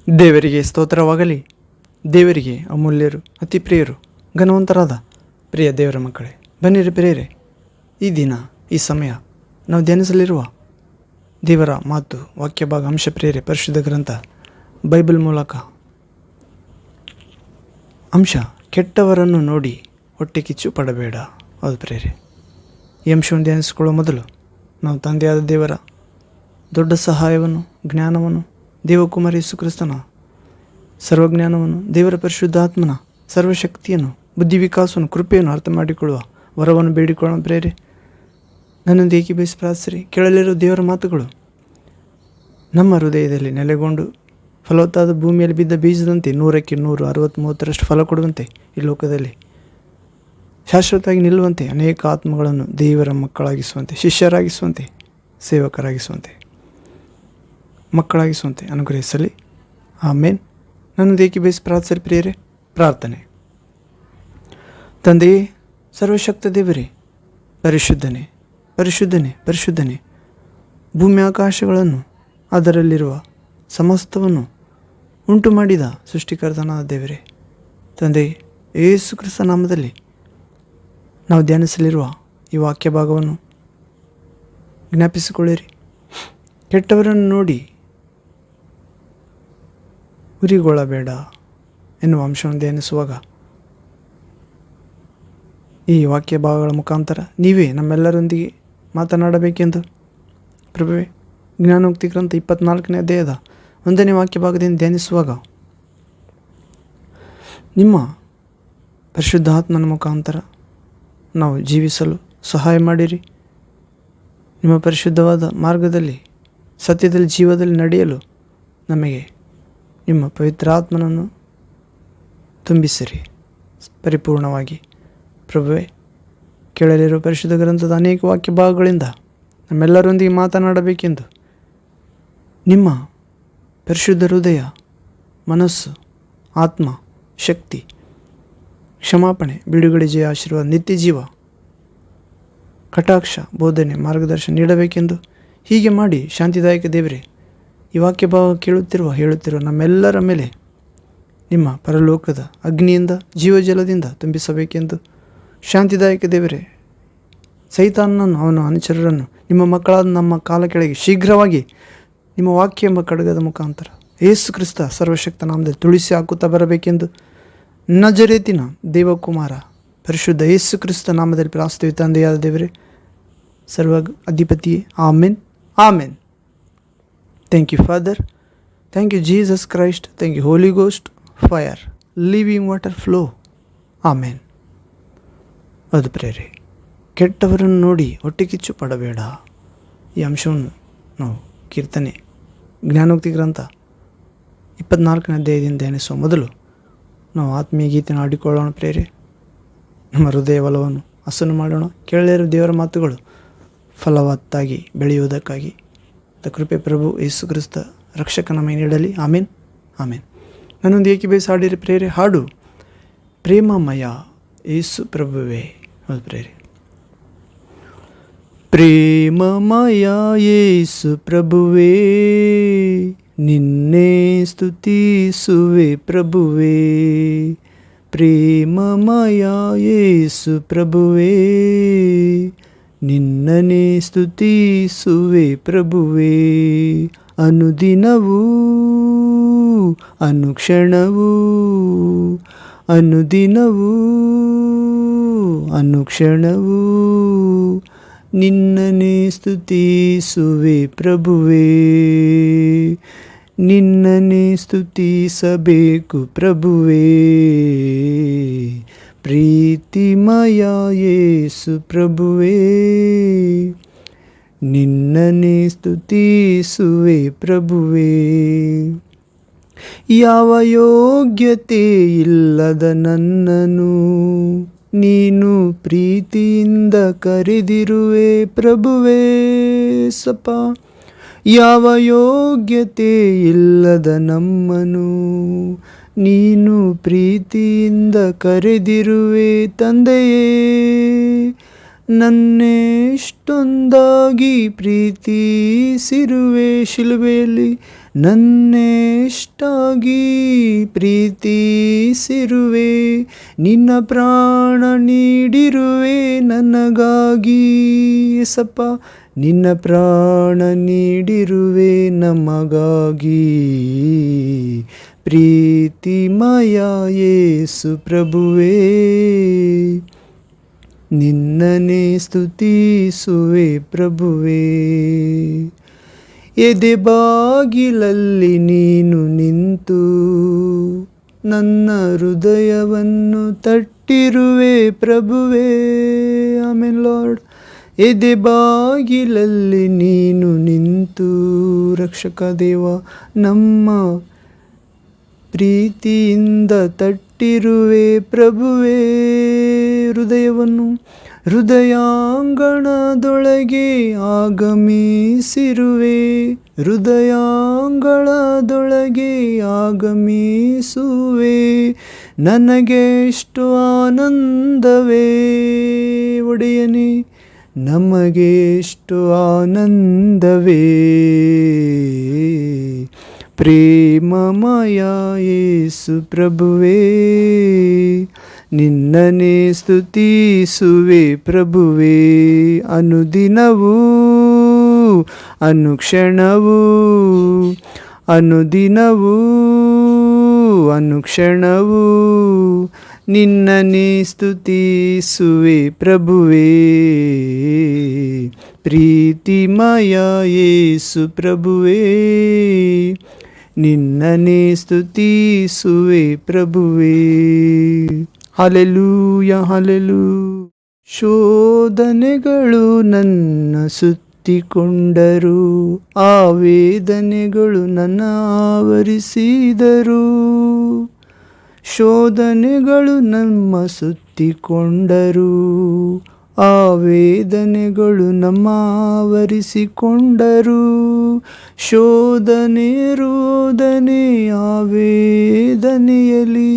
ದೇವರಿಗೆ ಸ್ತೋತ್ರವಾಗಲಿ. ದೇವರಿಗೆ ಅಮೂಲ್ಯರು, ಅತಿ ಪ್ರಿಯರು, ಘನವಂತರಾದ ಪ್ರಿಯ ದೇವರ ಮಕ್ಕಳೇ, ಬನ್ನಿರಿ ಪ್ರಿಯರೇ, ಈ ದಿನ ಈ ಸಮಯ ನಾವು ಧ್ಯಾನಿಸಲಿರುವ ದೇವರ ಮಾತು, ವಾಕ್ಯ ಭಾಗ, ಅಂಶ ಪ್ರಿಯರೇ, ಪರಿಶುದ್ಧ ಗ್ರಂಥ ಬೈಬಲ್ ಮೂಲಕ ಅಂಶ, ಕೆಟ್ಟವರನ್ನು ನೋಡಿ ಹೊಟ್ಟೆ ಕಿಚ್ಚು ಪಡಬೇಡ. ಹೌದು ಪ್ರಿಯರೇ, ಈ ಅಂಶವನ್ನು ಧ್ಯಾನಿಸಿಕೊಳ್ಳುವ ಮೊದಲು ನಾವು ತಂದೆಯಾದ ದೇವರ ದೊಡ್ಡ ಸಹಾಯವನ್ನು, ಜ್ಞಾನವನ್ನು, ದೇವಕುಮಾರ ಯೇಸು ಕ್ರಿಸ್ತನ ಸರ್ವಜ್ಞಾನವನ್ನು, ದೇವರ ಪರಿಶುದ್ಧಾತ್ಮನ ಸರ್ವಶಕ್ತಿಯನ್ನು, ಬುದ್ಧಿ ವಿಕಾಸವನ್ನು, ಕೃಪೆಯನ್ನು ಅರ್ಥ ಮಾಡಿಕೊಳ್ಳುವ ವರವನ್ನು ಬೇಡಿಕೊಳ್ಳೋಣ. ಪ್ರೇರೆ, ನನ್ನೊಂದು ಏಕೀಭವಿಸಿ ಪ್ರಾರ್ಥಿಸಿರಿ. ಕೇಳಲಿರುವ ದೇವರ ಮಾತುಗಳು ನಮ್ಮ ಹೃದಯದಲ್ಲಿ ನೆಲೆಗೊಂಡು ಫಲವತ್ತಾದ ಭೂಮಿಯಲ್ಲಿ ಬಿದ್ದ ಬೀಜದಂತೆ 100ಕ್ಕೆ 100, 60, 30ರಷ್ಟು ಫಲ ಕೊಡುವಂತೆ, ಈ ಲೋಕದಲ್ಲಿ ಶಾಶ್ವತವಾಗಿ ನಿಲ್ಲುವಂತೆ, ಅನೇಕ ಆತ್ಮಗಳನ್ನು ದೇವರ ಮಕ್ಕಳಾಗಿಸುವಂತೆ, ಶಿಷ್ಯರಾಗಿಸುವಂತೆ, ಸೇವಕರಾಗಿಸುವಂತೆ, ಮಕ್ಕಳಾಗಿಸುವಂತೆ ಅನುಗ್ರಹಿಸಲಿ. ಆಮೇನ್. ನನ್ನದು ಏಕೀಭವಿಸಿ ಪ್ರಾರ್ಥಿಸಿರಿ ಪ್ರಿಯರೇ. ಪ್ರಾರ್ಥನೆ. ತಂದೆಯೇ, ಸರ್ವಶಕ್ತ ದೇವರೇ, ಪರಿಶುದ್ಧನೇ, ಪರಿಶುದ್ಧನೇ, ಪರಿಶುದ್ಧನೇ, ಭೂಮಿ ಆಕಾಶಗಳನ್ನು ಅದರಲ್ಲಿರುವ ಸಮಸ್ತವನ್ನು ಉಂಟು ಮಾಡಿದ ಸೃಷ್ಟಿಕರ್ತನಾದ ದೇವರೇ, ತಂದೆ ಯೇಸು ಕ್ರಿಸ್ತ ನಾಮದಲ್ಲಿ ನಾವು ಧ್ಯಾನಿಸಲಿರುವ ಈ ವಾಕ್ಯ ಭಾಗವನ್ನು ಜ್ಞಾಪಿಸಿಕೊಳ್ಳಿರಿ. ಕೆಟ್ಟವರನ್ನು ನೋಡಿ ಉರಿಗೊಳ್ಳಬೇಡ ಎನ್ನುವ ಅಂಶವನ್ನು ಧ್ಯಾನಿಸುವಾಗ ಈ ವಾಕ್ಯ ಭಾಗಗಳ ಮುಖಾಂತರ ನೀವೇ ನಮ್ಮೆಲ್ಲರೊಂದಿಗೆ ಮಾತನಾಡಬೇಕೆಂದು ಪ್ರಭುವೇ, ಜ್ಞಾನೋಕ್ತಿ ಗ್ರಂಥ 24ನೇ ಅಧ್ಯಾಯದ 1ನೇ ವಾಕ್ಯ ಭಾಗದಿಂದ ಧ್ಯಾನಿಸುವಾಗ ನಿಮ್ಮ ಪರಿಶುದ್ಧಾತ್ಮನ ಮುಖಾಂತರ ನಾವು ಜೀವಿಸಲು ಸಹಾಯ ಮಾಡಿರಿ. ನಿಮ್ಮ ಪರಿಶುದ್ಧವಾದ ಮಾರ್ಗದಲ್ಲಿ, ಸತ್ಯದಲ್ಲಿ, ಜೀವದಲ್ಲಿ ನಡೆಯಲು ನಮಗೆ ನಿಮ್ಮ ಪವಿತ್ರಾತ್ಮನನ್ನು ತುಂಬಿಸಿರಿ ಪರಿಪೂರ್ಣವಾಗಿ. ಪ್ರಭುವೇ, ಕೇಳಲಿರುವ ಪರಿಶುದ್ಧ ಗ್ರಂಥದ ಅನೇಕ ವಾಕ್ಯ ಭಾಗಗಳಿಂದ ನಮ್ಮೆಲ್ಲರೊಂದಿಗೆ ಮಾತನಾಡಬೇಕೆಂದು ನಿಮ್ಮ ಪರಿಶುದ್ಧ ಹೃದಯ, ಮನಸ್ಸು, ಆತ್ಮ, ಶಕ್ತಿ, ಕ್ಷಮಾಪಣೆ, ಬಿಡುಗಡೆ, ಜಯ, ಆಶೀರ್ವಾದ, ನಿತ್ಯ ಜೀವ, ಕಟಾಕ್ಷ, ಬೋಧನೆ, ಮಾರ್ಗದರ್ಶನ ನೀಡಬೇಕೆಂದು ಹೀಗೆ ಮಾಡಿ ಶಾಂತಿದಾಯಕ ದೇವರೇ, ಈ ವಾಕ್ಯ ಭಾಗ ಹೇಳುತ್ತಿರುವ ನಮ್ಮೆಲ್ಲರ ಮೇಲೆ ನಿಮ್ಮ ಪರಲೋಕದ ಅಗ್ನಿಯಿಂದ, ಜೀವಜಲದಿಂದ ತುಂಬಿಸಬೇಕೆಂದು ಶಾಂತಿದಾಯಕ ದೇವರೇ, ಸೈತಾನನನ್ನು, ಅವನ ಅನುಚರರನ್ನು, ನಿಮ್ಮ ಮಕ್ಕಳಾದ ನಮ್ಮ ಕಾಲ ಕೆಳಗೆ ಶೀಘ್ರವಾಗಿ ನಿಮ್ಮ ವಾಕ್ಯ ಎಂಬ ಖಡ್ಗದ ಮುಖಾಂತರ ಯೇಸು ಕ್ರಿಸ್ತ ಸರ್ವಶಕ್ತ ನಾಮದಲ್ಲಿ ತುಳಿಸಿ ಹಾಕುತ್ತಾ ಬರಬೇಕೆಂದು ನಜರೇತಿನ ದೇವಕುಮಾರ ಪರಿಶುದ್ಧ ಯೇಸು ಕ್ರಿಸ್ತ ನಾಮದಲ್ಲಿ ಪ್ರಾರ್ಥಿಸುತ್ತೇವೆ ತಂದೆಯಾದ ದೇವರೇ, ಸರ್ವ ಅಧಿಪತಿಯೇ. Amen, amen. Thank you father, thank you Jesus Christ, thank you holy ghost, fire, living water flow. Amen. ಅದು ಪ್ರೇರೆ, ಕೆಟ್ಟವರನ್ನು ನೋಡಿ ಹೊಟ್ಟೆ ಕಿಚ್ಚು ಪಡಬೇಡ. ಈ ಅಂಶವನ್ನು ನಾವು ಕೀರ್ತನೆ, ಜ್ಞಾನೋಕ್ತಿ ಗ್ರಂಥ 24ನೇ ಅಧ್ಯಾಯದಿಂದ ಧ್ಯಾನಿಸುವ ಮೊದಲು ನಾವು ಆತ್ಮೀಯ ಗೀತೆಯನ್ನು ಆಡಿಕೊಳ್ಳೋಣ ಪ್ರೇರೆ. ನಮ್ಮ ಹೃದಯ ಬಲವನ್ನು ಹಸನು ಮಾಡೋಣ. ಕೇಳಲಿರುವ ದೇವರ ಮಾತುಗಳು ಫಲವತ್ತಾಗಿ ಬೆಳೆಯುವುದಕ್ಕಾಗಿ ಕೃಪೆ ಪ್ರಭು ಯೇಸು ಕ್ರಿಸ್ತ ರಕ್ಷಕನ ಮೈ ನೀಡಲಿ. ಆಮೇನ್, ಆಮೇನ್. ನನ್ನೊಂದು ಏಕೀಭವಿಸಿ ಹಾಡಿರಿ ಪ್ರೇರೆ. ಹಾಡು ಪ್ರೇಮಮಯ ಯೇಸು ಪ್ರಭುವೇ. ಹೌದು ಪ್ರೇರೆ. ಪ್ರೇಮಮಯ ಯೇಸು ಪ್ರಭುವೇ, ನಿನ್ನೆ ಸ್ತುತಿಸುವೆ ಪ್ರಭುವೇ. ಪ್ರೇಮಮಯ ಯೇಸು ಪ್ರಭುವೇ, ನಿನ್ನನೆ ಸ್ತುತಿಸುವೆ ಪ್ರಭುವೇ. ಅನುದಿನವೂ, ಅನುಕ್ಷಣವೂ, ಅನುದಿನವೂ, ಅನುಕ್ಷಣವೂ ನಿನ್ನನೆ ಸ್ತುತಿಸುವೆ ಪ್ರಭುವೇ. ನಿನ್ನನೆ ಸ್ತುತಿಸಬೇಕು ಪ್ರಭುವೇ. ಪ್ರೀತಿಮಯ ಯೇಸು ಪ್ರಭುವೇ, ನಿನ್ನನೆ ಸ್ತುತಿಸುವೆ ಪ್ರಭುವೇ. ಯಾವ ಯೋಗ್ಯತೆ ಇಲ್ಲದ ನನ್ನನು ನೀನು ಪ್ರೀತಿಯಿಂದ ಕರೆದಿರುವೆ ಪ್ರಭುವೇ. ಸಪ ಯಾವ ಯೋಗ್ಯತೆ ಇಲ್ಲದ ನಮ್ಮನು ನೀನು ಪ್ರೀತಿಯಿಂದ ಕರೆದಿರುವೆ ತಂದೆಯೇ. ನನ್ನೆಷ್ಟೊಂದಾಗಿ ಪ್ರೀತಿಸಿರುವೆ ಶಿಲುಬೆಯಲ್ಲಿ, ನನ್ನೆಷ್ಟಾಗಿ ಪ್ರೀತಿಸಿರುವೆ, ನಿನ್ನ ಪ್ರಾಣ ನೀಡಿರುವೆ ನನಗಾಗಿ. ಏಸಪ್ಪ, ನಿನ್ನ ಪ್ರಾಣ ನೀಡಿರುವೆ ನಮಗಾಗಿ. ಪ್ರೀತಿಮಯ ಯೇಸು ಪ್ರಭುವೇ, ನಿನ್ನನೇ ಸ್ತುತಿಸುವೆ ಪ್ರಭುವೇ. ಎದೆ ಬಾಗಿಲಲ್ಲಿ ನೀನು ನಿಂತು ನನ್ನ ಹೃದಯವನ್ನು ತಟ್ಟಿರುವೆ ಪ್ರಭುವೇ. Amen lord. ಎದೆ ಬಾಗಿಲಲ್ಲಿ ನೀನು ನಿಂತು ರಕ್ಷಕ ದೇವ ನಮ್ಮ ಪ್ರೀತಿಯಿಂದ ತಟ್ಟಿರುವೆ ಪ್ರಭುವೇ ಹೃದಯವನ್ನು. ಹೃದಯಾಂಗಣದೊಳಗೆ ಆಗಮಿಸಿರುವೆ, ಹೃದಯಾಂಗಣದೊಳಗೆ ಆಗಮಿಸುವೆ. ನನಗೆ ಎಷ್ಟು ಆನಂದವೇ ಒಡೆಯನೇ, ನಮಗೆ ಎಷ್ಟು ಆನಂದವೇ. ಪ್ರೇಮಮಯ ಯೇಸು ಪ್ರಭುವೇ, ನಿನ್ನನೇ ಸ್ತುತಿಸುವೆ ಪ್ರಭುವೇ. ಅನುದಿನವೂ ಅನುಕ್ಷಣವೂ, ಅನುದಿನವೂ ಅನುಕ್ಷಣವೂ ನಿನ್ನನೇ ಸ್ತುತಿಸುವೆ ಪ್ರಭುವೇ. ಪ್ರೀತಿಮಯ ಯೇಸು ಪ್ರಭುವೇ, ನಿನ್ನನೇ ಸ್ತುತಿಸುವೆ ಪ್ರಭುವೇ. Hallelujah hallelujah. ಶೋಧನೆಗಳು ನನ್ನ ಸುತ್ತಿಕೊಂಡರು, ಆ ವೇದನೆಗಳು ನನ್ನ ಆವರಿಸಿದರು. ಶೋಧನೆಗಳು ನಮ್ಮ ಸುತ್ತಿಕೊಂಡರು, ಆ ವೇದನೆಗಳು ನಮ್ಮ ಆವರಿಸಿಕೊಂಡರು. ಶೋಧನೆ ರೋದನೆ ಆ ವೇದನೆಯಲ್ಲಿ,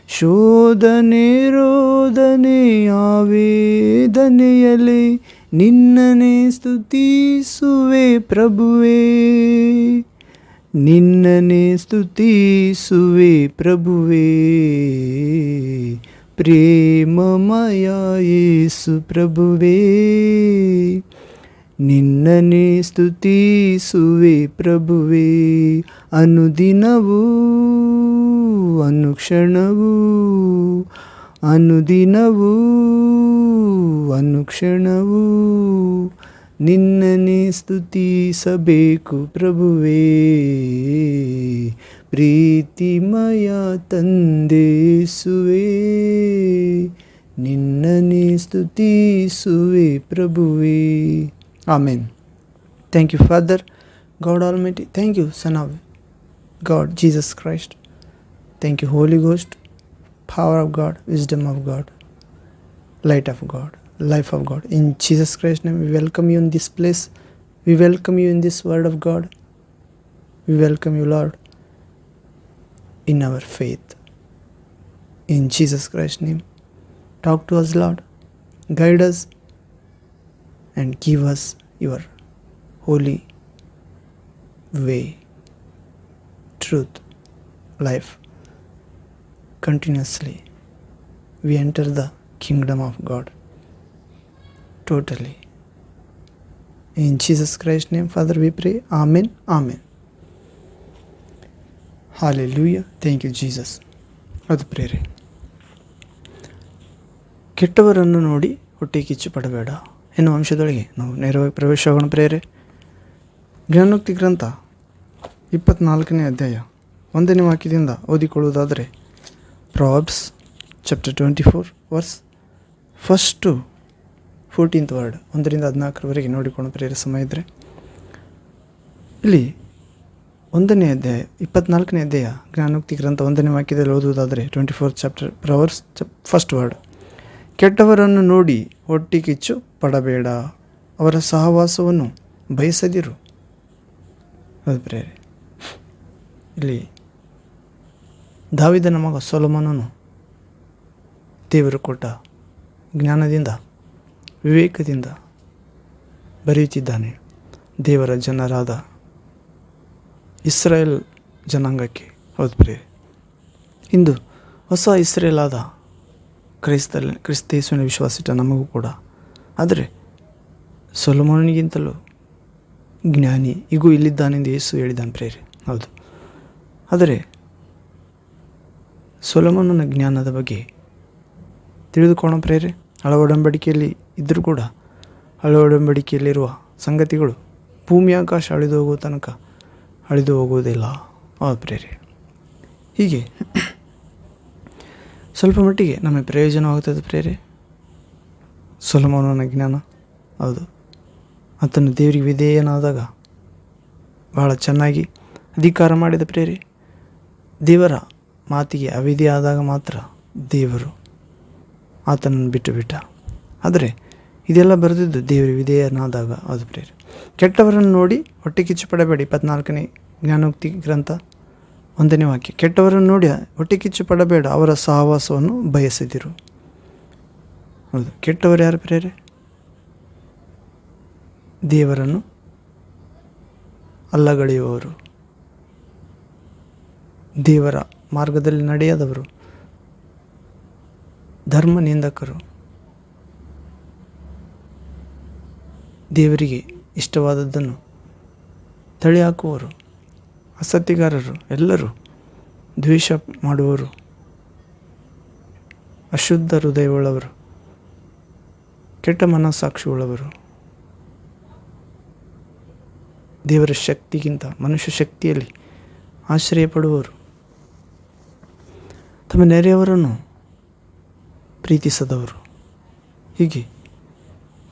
ಶೋಧನೆ ರೋದನೆ ಆ ವೇದನೆಯಲ್ಲಿ ನಿನ್ನನೇ ಸ್ತುತಿಸುವೆ ಪ್ರಭುವೇ, ನಿನ್ನನೇ ಸ್ತುತಿಸುವೆ ಪ್ರಭುವೇ. ಪ್ರೇಮಮಯ ಯೇಸು ಪ್ರಭುವೇ, ನಿನ್ನನೇ ಸ್ತುತಿಸುವೆ ಪ್ರಭುವೇ. ಅನುದಿನವೂ ಅನುಕ್ಷಣವೂ, ಅನುದಿನವೂ ಅನುಕ್ಷಣವೂ ನಿನ್ನನೇ ಸ್ತುತಿಸಬೇಕು ಪ್ರಭುವೇ. ಪ್ರೀತಿಮಯ ತಂದೆಸುವೆ, ನಿನ್ನನೇ ಸ್ತುತಿಸುವೆ ಪ್ರಭುವೇ. Amen. Thank you father God Almighty. Thank you Son of God Jesus Christ. Thank you Holy Ghost, power of God, wisdom of God, light of God, life of God. In Jesus Christ's name we welcome you in this place. We welcome you in this word of God. We welcome you, Lord, in our faith. In Jesus Christ's name, talk to us, Lord. Guide us and give us your holy way, truth, life. Continuously we enter the kingdom of God totally. In Jesus Christ's name, Father, we pray. Amen. Amen. Hallelujah. Thank you, Jesus. ಅದು prayer. ಕೆಟ್ಟವರನ್ನು ನೋಡಿ ಹೊಟ್ಟೆ ಕಿಚ್ಚು ಪಡಬೇಡ ಎನ್ನುವ ಅಂಶದೊಳಗೆ ನಾವು ನೇರವಾಗಿ ಪ್ರವೇಶವಾಗೋಣ ಪ್ರೇರೆ. ಜ್ಞಾನೋಕ್ತಿ ಗ್ರಂಥ 24ನೇ ಅಧ್ಯಾಯ 1ನೇ ವಾಕ್ಯದಿಂದ ಓದಿಕೊಳ್ಳುವುದಾದರೆ, Proverbs chapter 24 verse 1 to 14th word, 1ರಿಂದ 14ರವರೆಗೆ ನೋಡಿಕೊಂಡು ಪ್ರೇರೆ ಸಮಯ ಇದ್ದರೆ. ಇಲ್ಲಿ 1ನೇ ಅಧ್ಯಾಯ 24ನೇ ಅಧ್ಯಾಯ ಜ್ಞಾನೋಕ್ತಿ ಗ್ರಂಥ 1ನೇ ವಾಕ್ಯದಲ್ಲಿ ಓದುವುದಾದರೆ 24th chapter Proverbs first word, ಕೆಟ್ಟವರನ್ನು ನೋಡಿ ಹೊಟ್ಟೆ ಕಿಚ್ಚು ಪಡಬೇಡ, ಅವರ ಸಹವಾಸವನ್ನು ಬಯಸದಿರು. ಅದು ಪ್ರೇರೆ. ಇಲ್ಲಿ ದಾವೀದನ ಮಗ ಸೊಲೊಮೋನನು ದೇವರು ಕೊಟ್ಟ ಜ್ಞಾನದಿಂದ ವಿವೇಕದಿಂದ ಬರೆಯುತ್ತಿದ್ದಾನೆ. ದೇವರ ಜನರಾದ ಇಸ್ರಾಯೇಲ್ ಜನಾಂಗಕ್ಕೆ. ಹೌದು ಪ್ರಿಯರೇ, ಇಂದು ಹೊಸ ಇಸ್ರೇಲ್ ಆದ ಕ್ರಿಸ್ತೇಸುವಿನ ವಿಶ್ವಾಸಿತ ನಮಗೂ ಕೂಡ. ಆದರೆ ಸೊಲೊಮೋನನಿಗಿಂತಲೂ ಜ್ಞಾನಿ ಈಗೂ ಇಲ್ಲಿದ್ದಾನೆಂದು ಯೇಸು ಹೇಳಿದ್ದಾನೆ ಪ್ರಿಯರೇ. ಹೌದು, ಆದರೆ ಸೊಲೊಮೋನನ ಜ್ಞಾನದ ಬಗ್ಗೆ ತಿಳಿದುಕೊಳ್ಳೋಣ ಪ್ರಿಯರೇ. ಹಳೆಯ ಒಡಂಬಡಿಕೆಯಲ್ಲಿ ಇದ್ದರೂ ಕೂಡ ಹಳೆಯ ಒಡಂಬಡಿಕೆಯಲ್ಲಿರುವ ಸಂಗತಿಗಳು ಭೂಮಿ ಆಕಾಶ ಅಳಿದು ಹೋಗುವ ತನಕ ಅಳಿದು ಹೋಗುವುದಿಲ್ಲ. ಹೌದು ಪ್ರಿಯರೇ, ಹೀಗೆ ಸ್ವಲ್ಪ ಮಟ್ಟಿಗೆ ನಮಗೆ ಪ್ರಯೋಜನವಾಗುತ್ತದೆ ಪ್ರಿಯರೇ ಸೊಲೊಮೋನನ ಜ್ಞಾನ. ಹೌದು, ಆತನು ದೇವರಿಗೆ ವಿಧೇಯನಾದಾಗ ಬಹಳ ಚೆನ್ನಾಗಿ ಅಧಿಕಾರ ಮಾಡಿದ ಪ್ರಿಯರೇ. ದೇವರ ಮಾತಿಗೆ ಅವಿಧೇಯ ಆದಾಗ ಮಾತ್ರ ದೇವರು ಆತನನ್ನು ಬಿಟ್ಟ. ಆದರೆ ಇದೆಲ್ಲ ಬರೆದಿದ್ದು ದೇವರಿಗೆ ವಿಧೇಯನಾದಾಗ. ಅದು ಪ್ರಿಯರೇ, ಕೆಟ್ಟವರನ್ನು ನೋಡಿ ಹೊಟ್ಟೆ ಕಿಚ್ಚು ಪಡಬೇಡಿ. 24ನೇ ಜ್ಞಾನೋಕ್ತಿ ಗ್ರಂಥ 1ನೇ ವಾಕ್ಯ. ಕೆಟ್ಟವರನ್ನು ನೋಡಿ ಹೊಟ್ಟೆ ಕಿಚ್ಚು ಪಡಬೇಡ, ಅವರ ಸಹವಾಸವನ್ನು ಬಯಸಿದಿರು. ಹೌದು, ಕೆಟ್ಟವರು ಯಾರು ಪ್ರಿಯರೇ? ದೇವರನ್ನು ಅಲ್ಲಗಳೆಯುವವರು, ದೇವರ ಮಾರ್ಗದಲ್ಲಿ ನಡೆಯದವರು, ಧರ್ಮ ನಿಂದಕರು, ದೇವರಿಗೆ ಇಷ್ಟವಾದದ್ದನ್ನು ತಳ್ಳಿ ಹಾಕುವವರು, ಅಸತ್ಯಗಾರರು, ಎಲ್ಲರೂ ದ್ವೇಷ ಮಾಡುವವರು, ಅಶುದ್ಧ ಹೃದಯವುಳ್ಳವರು, ಕೆಟ್ಟ ಮನಸ್ಸಾಕ್ಷಿಯುಳ್ಳವರು, ದೇವರ ಶಕ್ತಿಗಿಂತ ಮನುಷ್ಯ ಶಕ್ತಿಯಲ್ಲಿ ಆಶ್ರಯ ಪಡುವವರು, ತಮ್ಮ ನೆರೆಯವರನ್ನು ಪ್ರೀತಿಸದವರು. ಹೀಗೆ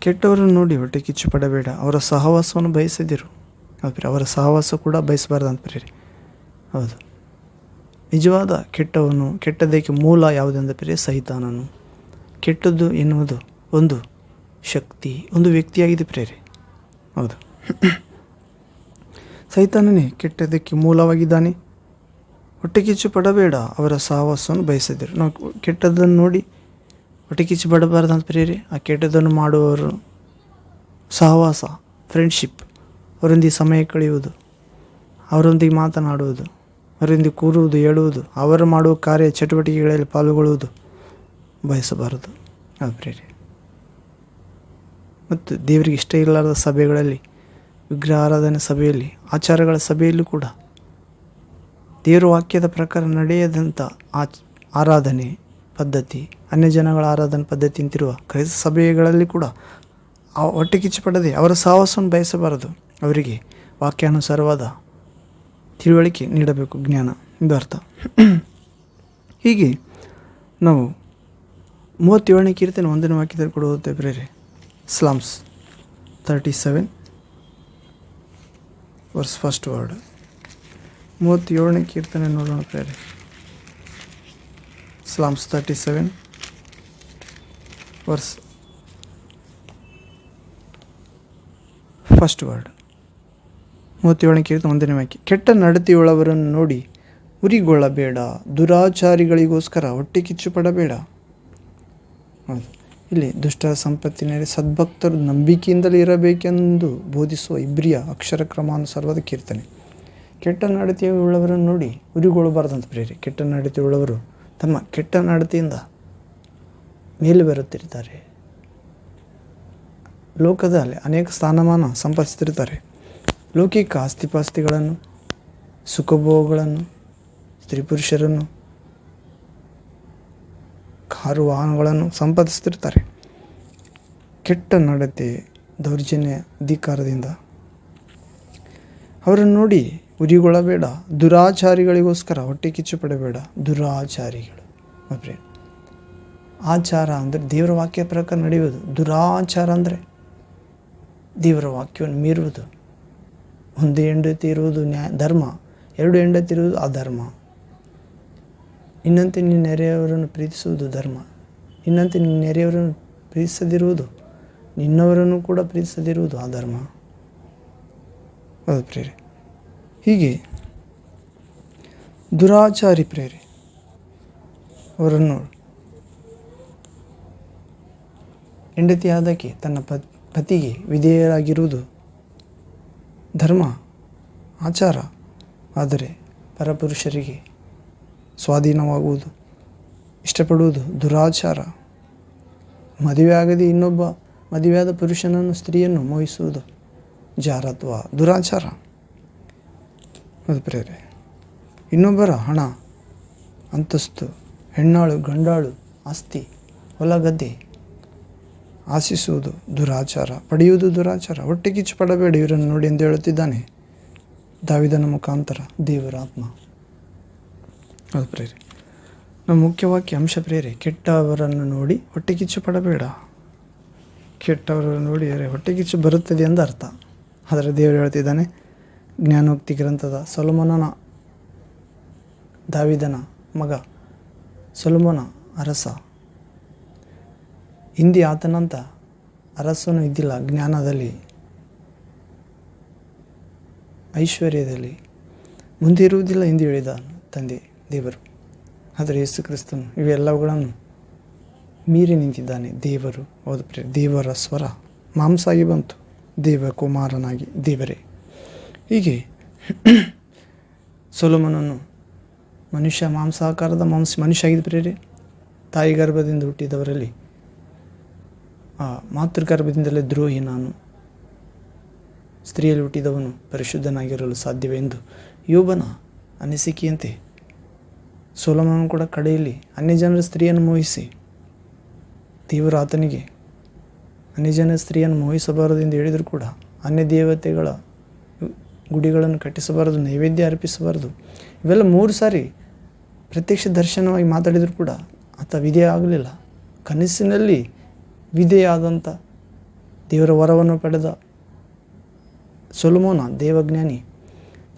ಕೆಟ್ಟವರನ್ನು ನೋಡಿ ಹೊಟ್ಟೆ ಕಿಚ್ಚು ಪಡಬೇಡ, ಅವರ ಸಹವಾಸವನ್ನು ಬಯಸಿದಿರು. ಹೌದು, ಅವರ ಸಹವಾಸ ಕೂಡ ಬಯಸಬಾರ್ದು ಪ್ರಿಯರೇ. ಹೌದು, ನಿಜವಾದ ಕೆಟ್ಟದಕ್ಕೆ ಮೂಲ ಯಾವುದೆಂದ ಪ್ರಿಯರೇ? ಸೈತಾನನು. ಕೆಟ್ಟದ್ದು ಎನ್ನುವುದು ಒಂದು ಶಕ್ತಿ, ಒಂದು ವ್ಯಕ್ತಿಯಾಗಿದೆ ಪ್ರಿಯರೇ. ಹೌದು, ಸೈತಾನನೇ ಕೆಟ್ಟದಕ್ಕೆ ಮೂಲವಾಗಿದ್ದಾನೆ. ಹೊಟ್ಟೆ ಕಿಚ್ಚು ಪಡಬೇಡ, ಅವರ ಸಹವಾಸವನ್ನು ಬಯಸಿದರು. ನಾವು ಕೆಟ್ಟದ್ದನ್ನು ನೋಡಿ ಹೊಟ್ಟೆ ಕಿಚ್ಚು ಪಡಬಾರ್ದಂತ ಪ್ರಿಯರೇ. ಆ ಕೆಟ್ಟದ್ದನ್ನು ಮಾಡುವವರು ಸಹವಾಸ, ಫ್ರೆಂಡ್ಶಿಪ್, ಅವರೊಂದಿಗೆ ಸಮಯ ಕಳೆಯುವುದು, ಅವರೊಂದಿಗೆ ಮಾತನಾಡುವುದು, ಅವರೊಂದಿಗೆ ಕೂರುವುದು, ಹೇಳುವುದು, ಅವರು ಮಾಡುವ ಕಾರ್ಯ ಚಟುವಟಿಕೆಗಳಲ್ಲಿ ಪಾಲ್ಗೊಳ್ಳುವುದು ಬಯಸಬಾರದು. ಅದು ಪ್ರಿಯರೇ. ಮತ್ತು ದೇವರಿಗೆ ಇಷ್ಟ ಇರಲಾರದ ಸಭೆಗಳಲ್ಲಿ, ವಿಗ್ರಹ ಆರಾಧನೆ ಸಭೆಯಲ್ಲಿ, ಆಚಾರಗಳ ಸಭೆಯಲ್ಲೂ ಕೂಡ ದೇವರ ವಾಕ್ಯದ ಪ್ರಕಾರ ನಡೆಯದಂಥ ಆರಾಧನೆ ಪದ್ಧತಿ, ಅನ್ಯಜನಗಳ ಆರಾಧನೆ ಪದ್ಧತಿ ಅಂತಿರುವ ಕ್ರೈಸ್ತ ಸಭೆಗಳಲ್ಲಿ ಕೂಡ ಹೊಟ್ಟೆ ಕಿಚ್ಚು ಪಡದೆ ಅವರ ಸಹವಾಸವನ್ನು ಬಯಸಬಾರದು. ಅವರಿಗೆ ವಾಕ್ಯಾನುಸಾರವಾದ ತಿಳುವಳಿಕೆ ನೀಡಬೇಕು, ಜ್ಞಾನ ಎಂದು ಅರ್ಥ. ಹೀಗೆ ನಾವು 37ನೇ ಕೀರ್ತನೆ 1ನೇ ವಾಕ್ಯದಲ್ಲಿ ಕೂಡ ಓದುತ್ತೇವೆ ಪ್ರಿಯರೇ. Slams 37 verse first word. 37ನೇ ಕೀರ್ತನೆ ನೋಡೋಣ ಪ್ರಿಯರೇ. Slams 37 verse first word. 37ನೇ ಕೀರ್ತನೆ 1ನೇ ವಾಕ್ಯ. ಕೆಟ್ಟ ನಡತೆಯುಳ್ಳವರನ್ನು ನೋಡಿ ಉರಿಗೊಳ್ಳಬೇಡ, ದುರಾಚಾರಿಗಳಿಗೋಸ್ಕರ ಹೊಟ್ಟೆ ಕಿಚ್ಚು ಪಡಬೇಡ. ಹೌದು, ಇಲ್ಲಿ ದುಷ್ಟರ ಸಂಪತ್ತಿನಲ್ಲಿ ಸದ್ಭಕ್ತರು ನಂಬಿಕೆಯಿಂದಲೇ ಇರಬೇಕೆಂದು ಬೋಧಿಸುವ ಇಬ್ರಿಯ ಅಕ್ಷರ ಕ್ರಮಾನುಸಾರವಾದ ಕೀರ್ತನೆ. ಕೆಟ್ಟ ನಡತೆಯುಳ್ಳವರನ್ನು ನೋಡಿ ಉರಿಗೊಳ್ಳಬಾರ್ದಂತ ಪ್ರಿಯರೇ. ಕೆಟ್ಟ ನಡತೆಯುಳ್ಳವರು ತಮ್ಮ ಕೆಟ್ಟ ನಡತೆಯಿಂದ ಮೇಲೆ ಬರುತ್ತಿರ್ತಾರೆ. ಲೋಕದಲ್ಲಿ ಅನೇಕ ಸ್ಥಾನಮಾನ ಸಂಪಾದಿಸುತ್ತಿರ್ತಾರೆ. ಲೌಕಿಕ ಆಸ್ತಿಪಾಸ್ತಿಗಳನ್ನು, ಸುಖಭೋಗಗಳನ್ನು, ಸ್ತ್ರೀ ಪುರುಷರನ್ನು, ಕಾರು ವಾಹನಗಳನ್ನು ಸಂಪಾದಿಸುತ್ತಿರ್ತಾರೆ. ಕೆಟ್ಟ ನಡತೆ, ದೌರ್ಜನ್ಯ, ಅಧಿಕಾರದಿಂದ ಅವರನ್ನು ನೋಡಿ ಉರಿಗೊಳ್ಳಬೇಡ, ದುರಾಚಾರಿಗಳಿಗೋಸ್ಕರ ಹೊಟ್ಟೆ ಕಿಚ್ಚು ಪಡಬೇಡ. ದುರಾಚಾರಿಗಳು ಒಬ್ಬರೇ. ಆಚಾರ ಅಂದರೆ ದೇವರ ವಾಕ್ಯ ಪ್ರಕಾರ ನಡೆಯುವುದು. ದುರಾಚಾರ ಅಂದರೆ ದೇವರ ವಾಕ್ಯವನ್ನು ಮೀರುವುದು. ಒಂದು ಹೆಂಡತಿ ಇರುವುದು ಧರ್ಮ, 2 ಹೆಂಡತಿ ಇರುವುದು ಅಧರ್ಮ. ಇನ್ನಂತೆ ನಿನ್ನ ನೆರೆಯವರನ್ನು ಪ್ರೀತಿಸುವುದು ಧರ್ಮ. ಇನ್ನಂತೆ ನಿನ್ನ ನೆರೆಯವರನ್ನು ಪ್ರೀತಿಸದಿರುವುದು, ನಿನ್ನವರನ್ನು ಕೂಡ ಪ್ರೀತಿಸದಿರುವುದು ಅಧರ್ಮ. ಹೌದು ಪ್ರೇರೆ. ಹೀಗೆ ದುರಾಚಾರಿ ಪ್ರೇರೆ ಅವರನ್ನು ಹೆಂಡತಿಯಾದಕ್ಕೆ ತನ್ನ ಪತಿಗೆ ವಿಧೇಯರಾಗಿರುವುದು ಧರ್ಮ, ಆಚಾರ. ಆದರೆ ಪರಪುರುಷರಿಗೆ ಸ್ವಾಧೀನವಾಗುವುದು, ಇಷ್ಟಪಡುವುದು ದುರಾಚಾರ. ಮದುವೆಯಾಗದೆ ಇನ್ನೊಬ್ಬ ಮದುವೆಯಾದ ಪುರುಷನನ್ನು ಸ್ತ್ರೀಯನ್ನು ಮೋಹಿಸುವುದು ಜಾರತ್ವ, ದುರಾಚಾರ. ಅದು ಪ್ರೇರೆ. ಇನ್ನೊಬ್ಬರ ಹಣ, ಅಂತಸ್ತು, ಹೆಣ್ಣಾಳು ಗಂಡಾಳು, ಆಸ್ತಿ, ಹೊಲ ಗದ್ದೆ ಆಶಿಸುವುದು ದುರಾಚಾರ, ಪಡೆಯುವುದು ದುರಾಚಾರ. ಹೊಟ್ಟೆ ಕಿಚ್ಚು ಪಡಬೇಡ ಇವರನ್ನು ನೋಡಿ ಎಂದು ಹೇಳುತ್ತಿದ್ದಾನೆ ದಾವೀದನ ಮುಖಾಂತರ ದೇವರ ಆತ್ಮ. ಅದು ಪ್ರೇರೆ. ನಮ್ಮ ಮುಖ್ಯವಾಕ್ಯ ಅಂಶ ಪ್ರೇರೆ, ಕೆಟ್ಟವರನ್ನು ನೋಡಿ ಹೊಟ್ಟೆ ಕಿಚ್ಚು ಪಡಬೇಡ. ಕೆಟ್ಟವರನ್ನು ನೋಡಿ ಹೊಟ್ಟೆ ಕಿಚ್ಚು ಬರುತ್ತದೆ ಎಂದು ಅರ್ಥ. ಆದರೆ ದೇವರು ಹೇಳ್ತಿದ್ದಾನೆ, ಜ್ಞಾನೋಕ್ತಿ ಗ್ರಂಥದ ಸೊಲೊಮೋನನ, ದಾವೀದನ ಮಗ ಸೊಲೊಮೋನ ಅರಸ. ಹಿಂದೆ ಆತನಂತ ಅರಸನು ಇದ್ದಿಲ್ಲ. ಜ್ಞಾನದಲ್ಲಿ, ಐಶ್ವರ್ಯದಲ್ಲಿ ಮುಂದೆ ಇರುವುದಿಲ್ಲ ಎಂದು ಹೇಳಿದ ತಂದೆ ದೇವರು. ಆದರೆ ಯೇಸು ಕ್ರಿಸ್ತನು ಇವೆಲ್ಲವುಗಳನ್ನು ಮೀರಿ ನಿಂತಿದ್ದಾನೆ. ದೇವರು, ಹೌದು ಪ್ರಿಯ, ದೇವರ ಸ್ವರ ಮಾಂಸ ಆಗಿ ಬಂತು, ದೇವಕುಮಾರನಾಗಿ ದೇವರೇ. ಹೀಗೆ ಸೊಲೊಮೋನನು ಮನುಷ್ಯ, ಮಾಂಸಾಕಾರದ ಮನುಷ್ಯ ಆಗಿದ್ದ ಪ್ರೇರೆ. ತಾಯಿ ಗರ್ಭದಿಂದ ಹುಟ್ಟಿದವರಲ್ಲಿ ಮಾತೃಗರ್ಭದಿಂದಲೇ ದ್ರೋಹಿ ನಾನು, ಸ್ತ್ರೀಯಲ್ಲಿ ಹುಟ್ಟಿದವನು ಪರಿಶುದ್ಧನಾಗಿರಲು ಸಾಧ್ಯವೆಂದು ಯೋಬನ ಅನಿಸಿಕೆಯಂತೆ ಸೊಲೊಮೋನನು ಕೂಡ ಕಡೆಯಲ್ಲಿ ಅನ್ಯಜನರ ಸ್ತ್ರೀಯನ್ನು ಮೋಹಿಸಿ, ದೇವರು ಆತನಿಗೆ ಅನ್ಯಜನ ಸ್ತ್ರೀಯನ್ನು ಮೋಹಿಸಬಾರದು ಎಂದು ಹೇಳಿದರೂ ಕೂಡ ಅನ್ಯ ದೇವತೆಗಳ ಗುಡಿಗಳನ್ನು ಕಟ್ಟಿಸಬಾರದು, ನೈವೇದ್ಯ ಅರ್ಪಿಸಬಾರದು, ಇವೆಲ್ಲ 3 ಸಾರಿ ಪ್ರತ್ಯಕ್ಷ ದರ್ಶನವಾಗಿ ಮಾತಾಡಿದರೂ ಕೂಡ ಆತ ವಿಧೇಯ ಆಗಲಿಲ್ಲ. ಕನಸಿನಲ್ಲಿ ವಿಧೇಯಾದಂಥ ದೇವರ ವರವನ್ನು ಪಡೆದ ಸೊಲೊಮೋನ ದೇವಜ್ಞಾನಿ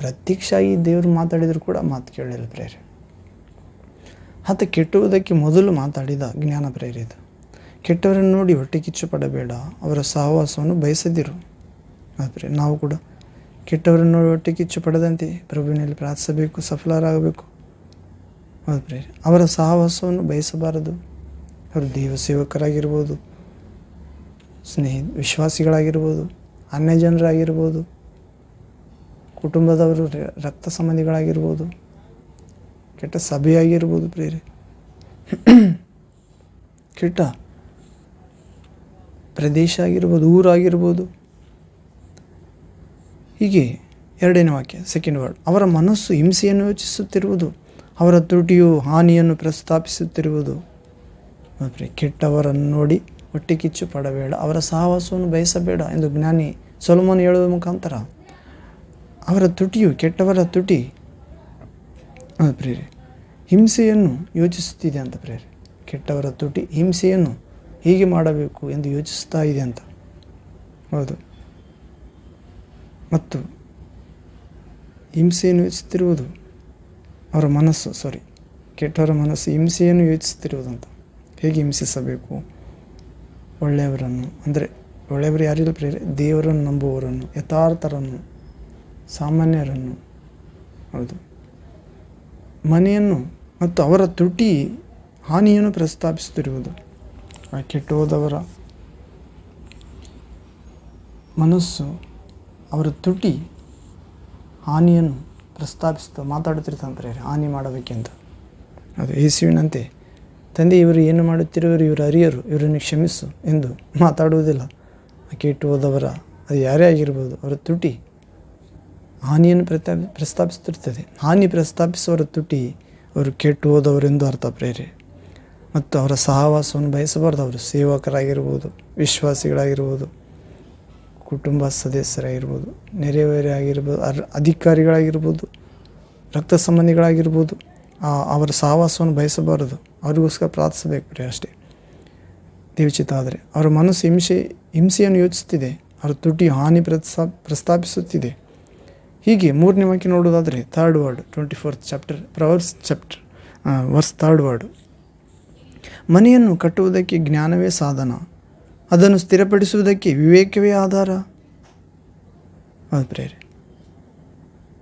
ಪ್ರತ್ಯಕ್ಷ ಆಗಿ ದೇವರು ಮಾತಾಡಿದರೂ ಕೂಡ ಮಾತು ಕೇಳಲಿಲ್ಲ ಪ್ರೇರೆ. ಆತ ಕೆಟ್ಟುವುದಕ್ಕೆ ಮೊದಲು ಮಾತಾಡಿದ ಜ್ಞಾನ ಪ್ರೇರೆ ಇದು. ಕೆಟ್ಟವರನ್ನು ನೋಡಿ ಹೊಟ್ಟೆ ಕಿಚ್ಚು ಪಡಬೇಡ, ಅವರ ಸಹವಾಸವನ್ನು ಬಯಸದಿರು. ಆದರೆ ನಾವು ಕೂಡ ಕೆಟ್ಟವರನ್ನು ನೋಡಿ ಹೊಟ್ಟೆ ಕಿಚ್ಚು ಪಡದಂತೆ ಪ್ರಭುವಿನಲ್ಲಿ ಪ್ರಾರ್ಥಿಸಬೇಕು, ಸಫಲರಾಗಬೇಕು. ಹೌದು ಪ್ರೇರೆ. ಅವರ ಸಹವಾಸವನ್ನು ಬಯಸಬಾರದು. ಅವರು ದೇವ ಸೇವಕರಾಗಿರ್ಬೋದು, ವಿಶ್ವಾಸಿಗಳಾಗಿರ್ಬೋದು, ಅನ್ಯ ಜನರಾಗಿರ್ಬೋದು, ಕುಟುಂಬದವರು, ರಕ್ತ ಸಂಬಂಧಿಗಳಾಗಿರ್ಬೋದು, ಕೆಟ್ಟ ಸಭೆಯಾಗಿರ್ಬೋದು ಪ್ರೇರೆ, ಕೆಟ್ಟ ಪ್ರದೇಶ ಆಗಿರ್ಬೋದು, ಊರಾಗಿರ್ಬೋದು. ಹೀಗೆ 2ನೇ ವಾಕ್ಯ, ಸೆಕೆಂಡ್ ವರ್ಡ್, ಅವರ ಮನಸ್ಸು ಹಿಂಸೆಯನ್ನು ಯೋಚಿಸುತ್ತಿರುವುದು, ಅವರ ತುಟಿಯು ಹಾನಿಯನ್ನು ಪ್ರಸ್ತಾಪಿಸುತ್ತಿರುವುದು. ಕೆಟ್ಟವರನ್ನು ನೋಡಿ ಹೊಟ್ಟೆ ಕಿಚ್ಚು ಪಡಬೇಡ, ಅವರ ಸಹವಾಸವನ್ನು ಬಯಸಬೇಡ ಎಂದು ಜ್ಞಾನಿ ಸೊಲೊಮೋನ ಹೇಳುವ ಮುಖಾಂತರ ಅವರ ತುಟಿಯು, ಕೆಟ್ಟವರ ತುಟಿ ಪ್ರೇರೆ ಹಿಂಸೆಯನ್ನು ಯೋಚಿಸುತ್ತಿದೆ ಅಂತ ಪ್ರೇರೆ. ಕೆಟ್ಟವರ ತುಟಿ ಹಿಂಸೆಯನ್ನು ಹೀಗೆ ಮಾಡಬೇಕು ಎಂದು ಯೋಚಿಸ್ತಾ ಇದೆ ಅಂತ. ಹೌದು. ಮತ್ತು ಹಿಂಸೆಯನ್ನು ಯೋಚಿಸುತ್ತಿರುವುದು ಅವರ ಮನಸ್ಸು, ಕೆಟ್ಟವರ ಮನಸ್ಸು ಹಿಂಸೆಯನ್ನು ಯೋಚಿಸುತ್ತಿರುವುದಂತ. ಹೇಗೆ ಹಿಂಸಿಸಬೇಕು ಒಳ್ಳೆಯವರನ್ನು, ಅಂದರೆ ಒಳ್ಳೆಯವರು ಯಾರಿಲ್ಲ ಪ್ರೇರೆ, ದೇವರನ್ನು ನಂಬುವವರನ್ನು, ಯಥಾರ್ಥರನ್ನು, ಸಾಮಾನ್ಯರನ್ನು. ಹೌದು. ಮನೆಯನ್ನು ಮತ್ತು ಅವರ ತುಟಿ ಹಾನಿಯನ್ನು ಪ್ರಸ್ತಾಪಿಸುತ್ತಿರುವುದು. ಆ ಕೆಟ್ಟು ಹೋದವರ ಮನಸ್ಸು, ಅವರ ತುಟಿ ಹಾನಿಯನ್ನು ಮಾತಾಡುತ್ತಿರ್ತಾನೆ ಪ್ರೇರೆ, ಹಾನಿ ಮಾಡಬೇಕೆಂದು. ಅದು ಯೇಸುವಿನಂತೆ, ತಂದೆ ಇವರು ಏನು ಮಾಡುತ್ತಿರುವರು, ಇವರು ಅರಿಯರು, ಇವರನ್ನು ಕ್ಷಮಿಸು ಎಂದು ಮಾತಾಡುವುದಿಲ್ಲ. ಕೆಟ್ಟು ಹೋದವರ, ಅದು ಯಾರೇ ಆಗಿರ್ಬೋದು, ಅವರ ತುಟಿ ಹಾನಿಯನ್ನು ಪ್ರಸ್ತಾಪಿಸುತ್ತಿರ್ತದೆ. ಹಾನಿ ಪ್ರಸ್ತಾಪಿಸುವವರ ತುಟಿ ಅವರು ಕೆಟ್ಟು ಹೋದವರೆಂದು ಅರ್ಥ ಪ್ರೇರೆ. ಮತ್ತು ಅವರ ಸಹವಾಸವನ್ನು ಬಯಸಬಾರ್ದು. ಅವರು ಸೇವಕರಾಗಿರ್ಬೋದು, ವಿಶ್ವಾಸಿಗಳಾಗಿರ್ಬೋದು, ಕುಟುಂಬ ಸದಸ್ಯರಾಗಿರ್ಬೋದು, ನೆರೆಹೊರೆ ಆಗಿರ್ಬೋದು, ಅಧಿಕಾರಿಗಳಾಗಿರ್ಬೋದು, ರಕ್ತ ಸಂಬಂಧಿಗಳಾಗಿರ್ಬೋದು, ಅವರ ಸಹವಾಸವನ್ನು ಬಯಸಬಾರದು. ಅವ್ರಿಗೋಸ್ಕರ ಪ್ರಾರ್ಥಿಸಬೇಕು ಪ್ರಿಯ, ಅಷ್ಟೇ ದೇವಚಿತ್ತ. ಆದರೆ ಅವರ ಮನಸ್ಸು ಹಿಂಸೆಯನ್ನು ಯೋಚಿಸುತ್ತಿದೆ, ಅವರ ತುಟಿ ಹಾನಿ ಪ್ರಸ್ತಾಪಿಸುತ್ತಿದೆ. ಹೀಗೆ 3ನೇ ವಾಕ್ಯ ನೋಡೋದಾದರೆ 3rd word, 24th chapter Proverbs chapter verse 3rd word, ಮನೆಯನ್ನು ಕಟ್ಟುವುದಕ್ಕೆ ಜ್ಞಾನವೇ ಸಾಧನ, ಅದನ್ನು ಸ್ಥಿರಪಡಿಸುವುದಕ್ಕೆ ವಿವೇಕವೇ ಆಧಾರ. ಹೌದು ಪ್ರೇರೆ.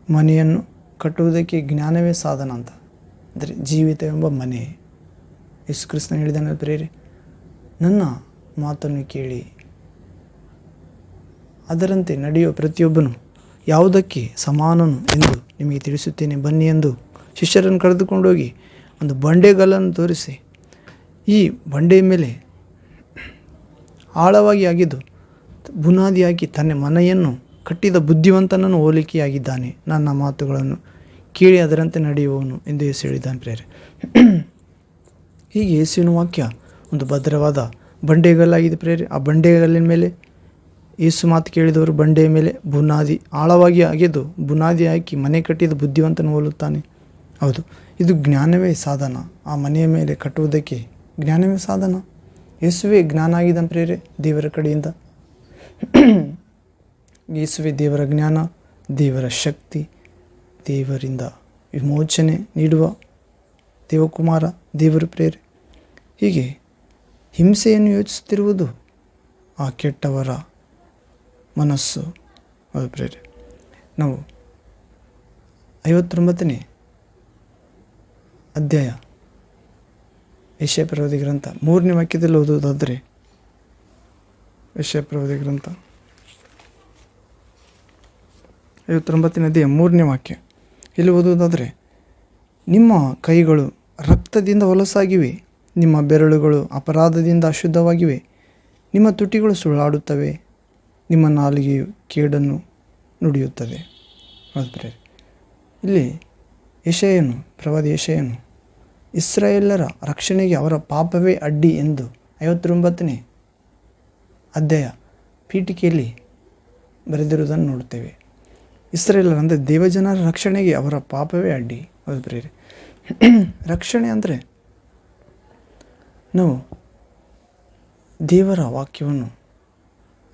ಮನೆಯನ್ನು ಕಟ್ಟುವುದಕ್ಕೆ ಜ್ಞಾನವೇ ಸಾಧನ ಅಂತ. ಅಂದರೆ ಜೀವಿತವೆಂಬ ಮನೆ. ಯೇಸು ಕ್ರಿಸ್ತನು ಹೇಳಿದಾನೆ ಪ್ರೇರೆ, ನನ್ನ ಮಾತನ್ನು ಕೇಳಿ ಅದರಂತೆ ನಡೆಯುವ ಪ್ರತಿಯೊಬ್ಬನು ಯಾವುದಕ್ಕೆ ಸಮಾನನು ಎಂದು ನಿಮಗೆ ತಿಳಿಸುತ್ತೇನೆ ಬನ್ನಿ ಎಂದು ಶಿಷ್ಯರನ್ನು ಕರೆದುಕೊಂಡೋಗಿ ಒಂದು ಬಂಡೆಗಲ್ಲನ್ನು ತೋರಿಸಿ, ಈ ಬಂಡೆಯ ಮೇಲೆ ಆಳವಾಗಿ ಅಗೆದು ಬುನಾದಿ ಹಾಕಿ ತನ್ನ ಮನೆಯನ್ನು ಕಟ್ಟಿದ ಬುದ್ಧಿವಂತನನ್ನು ಹೋಲಿಕೆಯಾಗಿದ್ದಾನೆ. ನನ್ನ ಮಾತುಗಳನ್ನು ಕೇಳಿ ಅದರಂತೆ ನಡೆಯುವವನು ಎಂದು ಯೇಸು ಹೇಳಿದ್ದಾನೆ ಪ್ರೇರೆ. ಹೀಗೆ ಯೇಸುವಿನ ವಾಕ್ಯ ಒಂದು ಭದ್ರವಾದ ಬಂಡೆಗಲ್ಲಾಗಿದೆ ಪ್ರೇರೆ. ಆ ಬಂಡೆಗಲ್ಲಿನ ಮೇಲೆ ಯೇಸು ಮಾತು ಕೇಳಿದವರು ಬಂಡೆಯ ಮೇಲೆ ಬುನಾದಿ ಆಳವಾಗಿ ಅಗೆದು ಬುನಾದಿ ಹಾಕಿ ಮನೆ ಕಟ್ಟಿದ ಬುದ್ಧಿವಂತನ ಹೋಲುತ್ತಾನೆ. ಹೌದು, ಇದು ಜ್ಞಾನವೇ ಸಾಧನ. ಆ ಮನೆಯ ಮೇಲೆ ಕಟ್ಟುವುದಕ್ಕೆ ಜ್ಞಾನವೇ ಸಾಧನ. ಯೇಸುವೇ ಜ್ಞಾನ ಆಗಿದ್ದಾನೆ ಪ್ರೇರೆ ದೇವರ ಕಡೆಯಿಂದ. ಯೇಸುವೇ ದೇವರ ಜ್ಞಾನ, ದೇವರ ಶಕ್ತಿ, ದೇವರಿಂದ ವಿಮೋಚನೆ ನೀಡುವ ದೇವಕುಮಾರ, ದೇವರು ಪ್ರೇರೆ. ಹೀಗೆ ಹಿಂಸೆಯನ್ನು ಯೋಚಿಸುತ್ತಿರುವುದು ಆ ಕೆಟ್ಟವರ ಮನಸ್ಸು. ಅದು ಪ್ರೇರೆ. ನಾವು 59ನೇ ಅಧ್ಯಾಯ ಯೆಶಾಯ ಪ್ರವಾದಿ ಗ್ರಂಥ 3ನೇ ವಾಕ್ಯದಲ್ಲಿ ಓದುವುದಾದರೆ, ಯೆಶಾಯ ಪ್ರವಾದಿ ಗ್ರಂಥ 59ನೇ ಅಧ್ಯಾಯ 3ನೇ ವಾಕ್ಯ ಇಲ್ಲಿ ಓದುವುದಾದರೆ, ನಿಮ್ಮ ಕೈಗಳು ರಕ್ತದಿಂದ ಹೊಲಸಾಗಿವೆ, ನಿಮ್ಮ ಬೆರಳುಗಳು ಅಪರಾಧದಿಂದ ಅಶುದ್ಧವಾಗಿವೆ, ನಿಮ್ಮ ತುಟಿಗಳು ಸುಳ್ಳಾಡುತ್ತವೆ, ನಿಮ್ಮ ನಾಲಿಗೆಯು ಕೇಡನ್ನು ನುಡಿಯುತ್ತದೆ. ಹೌದು, ಇಲ್ಲಿ ಯೆಶಾಯನು, ಪ್ರವಾದಿ ಯೆಶಾಯನು ಇಸ್ರಾಯೇಲರ ರಕ್ಷಣೆಗೆ ಅವರ ಪಾಪವೇ ಅಡ್ಡಿ ಎಂದು 59ನೇ ಅಧ್ಯಾಯ ಪೀಠಿಕೆಯಲ್ಲಿ ಬರೆದಿರುವುದನ್ನು ನೋಡುತ್ತೇವೆ. ಇಸ್ರಾಯೇಲರ ಅಂದರೆ ದೇವಜನರ ರಕ್ಷಣೆಗೆ ಅವರ ಪಾಪವೇ ಅಡ್ಡಿ. ಹೌದು ಪ್ರೇರೆ. ರಕ್ಷಣೆ ಅಂದರೆ ನಾವು ದೇವರ ವಾಕ್ಯವನ್ನು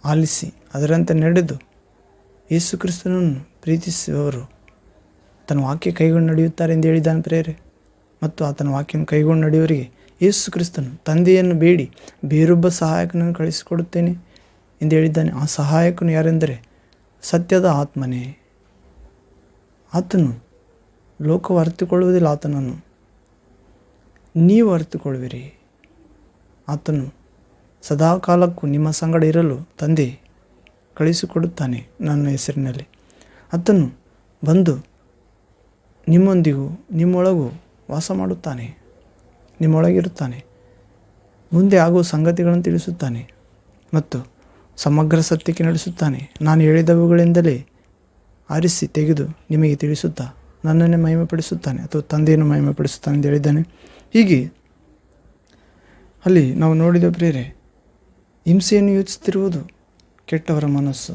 ಆಲಿಸಿ ಅದರಂತೆ ನಡೆದು ಯೇಸು ಕ್ರಿಸ್ತನನ್ನು ಪ್ರೀತಿಸುವವರು ತನ್ನ ವಾಕ್ಯ ಕೈಗೊಂಡು ನಡೆಯುತ್ತಾರೆ ಎಂದು ಹೇಳಿದ್ದಾನೆ ಪ್ರೇರೆ. ಮತ್ತು ಆತನ ವಾಕ್ಯವನ್ನು ಕೈಗೊಂಡು ನಡೆಯುವವರಿಗೆ ಯೇಸು ಕ್ರಿಸ್ತನು ತಂದೆಯನ್ನು ಬೇಡಿ ಬೇರೊಬ್ಬ ಸಹಾಯಕನನ್ನು ಕಳಿಸಿಕೊಡುತ್ತೇನೆ ಎಂದು ಹೇಳಿದ್ದಾನೆ. ಆ ಸಹಾಯಕನು ಯಾರೆಂದರೆ ಸತ್ಯದ ಆತ್ಮನೇ. ಆತನು ಲೋಕವು ಅರಿತುಕೊಳ್ಳುವುದಿಲ್ಲ, ಆತನನ್ನು ನೀವು ಅರಿತುಕೊಳ್ಳುವಿರಿ. ಆತನು ಸದಾಕಾಲಕ್ಕೂ ನಿಮ್ಮ ಸಂಗಡ ಇರಲು ತಂದೆ ಕಳಿಸಿಕೊಡುತ್ತಾನೆ ನನ್ನ ಹೆಸರಿನಲ್ಲಿ. ಆತನು ಬಂದು ನಿಮ್ಮೊಂದಿಗೂ ನಿಮ್ಮೊಳಗೂ ವಾಸ ಮಾಡುತ್ತಾನೆ, ನಿಮ್ಮೊಳಗಿರುತ್ತಾನೆ, ಮುಂದೆ ಆಗುವ ಸಂಗತಿಗಳನ್ನು ತಿಳಿಸುತ್ತಾನೆ ಮತ್ತು ಸಮಗ್ರ ಸತ್ಯಕ್ಕೆ ನಡೆಸುತ್ತಾನೆ. ನಾನು ಹೇಳಿದವುಗಳಿಂದಲೇ ಆರಿಸಿ ತೆಗೆದು ನಿಮಗೆ ತಿಳಿಸುತ್ತಾ ನನ್ನನ್ನೇ ಮಹಿಮೆಪಡಿಸುತ್ತಾನೆ ಅಥವಾ ತಂದೆಯನ್ನು ಮಹಿಮೆಪಡಿಸುತ್ತಾನೆ ಎಂದು ಹೇಳಿದ್ದಾನೆ. ಹೀಗೆ ಅಲ್ಲಿ ನಾವು ನೋಡಿದ ಪ್ರೇರೆ, ಹಿಂಸೆಯನ್ನು ಯೋಚಿಸುತ್ತಿರುವುದು ಕೆಟ್ಟವರ ಮನಸ್ಸು.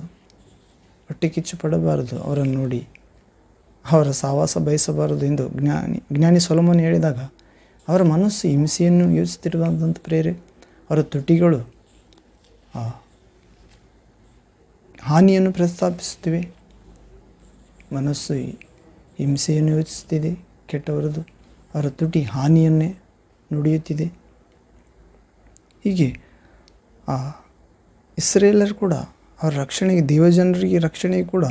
ಹೊಟ್ಟೆ ಕಿಚ್ಚು ಪಡಬಾರದು, ಅವರನ್ನು ನೋಡಿ ಅವರ ಸಹವಾಸ ಬಯಸಬಾರದು ಎಂದು ಜ್ಞಾನಿ ಸೊಲೊಮೋನ ಹೇಳಿದಾಗ ಅವರ ಮನಸ್ಸು ಹಿಂಸೆಯನ್ನು ಯೋಚಿಸುತ್ತಿರುವಂಥ ಪ್ರೇರೆ. ಅವರ ತುಟಿಗಳು ಹಾನಿಯನ್ನು ಪ್ರಸ್ತಾಪಿಸುತ್ತಿವೆ. ಮನಸ್ಸು ಹಿಂಸೆಯನ್ನು ಯೋಚಿಸುತ್ತಿದೆ ಕೆಟ್ಟವರದು, ಅವರ ತುಟಿ ಹಾನಿಯನ್ನೇ ನುಡಿಯುತ್ತಿದೆ. ಹೀಗೆ ಇಸ್ರೇಲರು ಕೂಡ ಅವರ ರಕ್ಷಣೆಗೆ, ದೇವಜನರಿಗೆ ರಕ್ಷಣೆಗೆ ಕೂಡ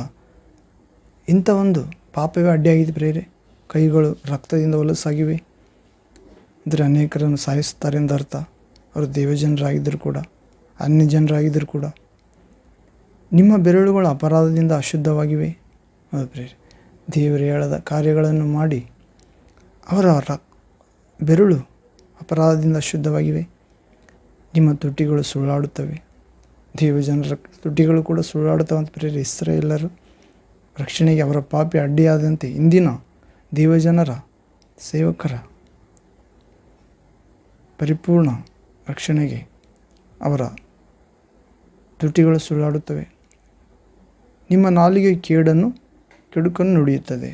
ಇಂಥ ಒಂದು ಪಾಪವೇ ಅಡ್ಡಿಯಾಗಿದೆ ಪ್ರೇರೆ. ಕೈಗಳು ರಕ್ತದಿಂದ ಹೊಲಸಾಗಿವೆ ಅಂದರೆ ಅನೇಕರನ್ನು ಸಾಯಿಸುತ್ತಾರೆ ಎಂದು ಅರ್ಥ. ಅವರು ದೇವಜನರಾಗಿದ್ದರೂ ಕೂಡ, ಅನ್ಯ ಜನರಾಗಿದ್ದರೂ ಕೂಡ. ನಿಮ್ಮ ಬೆರಳುಗಳು ಅಪರಾಧದಿಂದ ಅಶುದ್ಧವಾಗಿವೆ. ಹೌದು ಪ್ರೇರೆ. ದೇವರು ಹೇಳದ ಕಾರ್ಯಗಳನ್ನು ಮಾಡಿ ಅವರ ಬೆರಳು ಅಪರಾಧದಿಂದ ಅಶುದ್ಧವಾಗಿವೆ. ನಿಮ್ಮ ತುಟಿಗಳು ಸುಳ್ಳಾಡುತ್ತವೆ. ದೇವಜನರ ತುಟಿಗಳು ಕೂಡ ಸುಳ್ಳಾಡುತ್ತವೆ ಅಂತ ಪ್ರೇರೆ. ಇಸ್ರಾಯೇಲರು ರಕ್ಷಣೆಗೆ ಅವರ ಪಾಪಿ ಅಡ್ಡಿಯಾದಂತೆ ಇಂದಿನ ದೇವಜನರ ಸೇವಕರ ಪರಿಪೂರ್ಣ ರಕ್ಷಣೆಗೆ ಅವರ ತುಟಿಗಳು ಸುಳ್ಳಾಡುತ್ತವೆ. ನಿಮ್ಮ ನಾಲಿಗೆ ಕೆಡುಕನ್ನು ನುಡಿಯುತ್ತದೆ.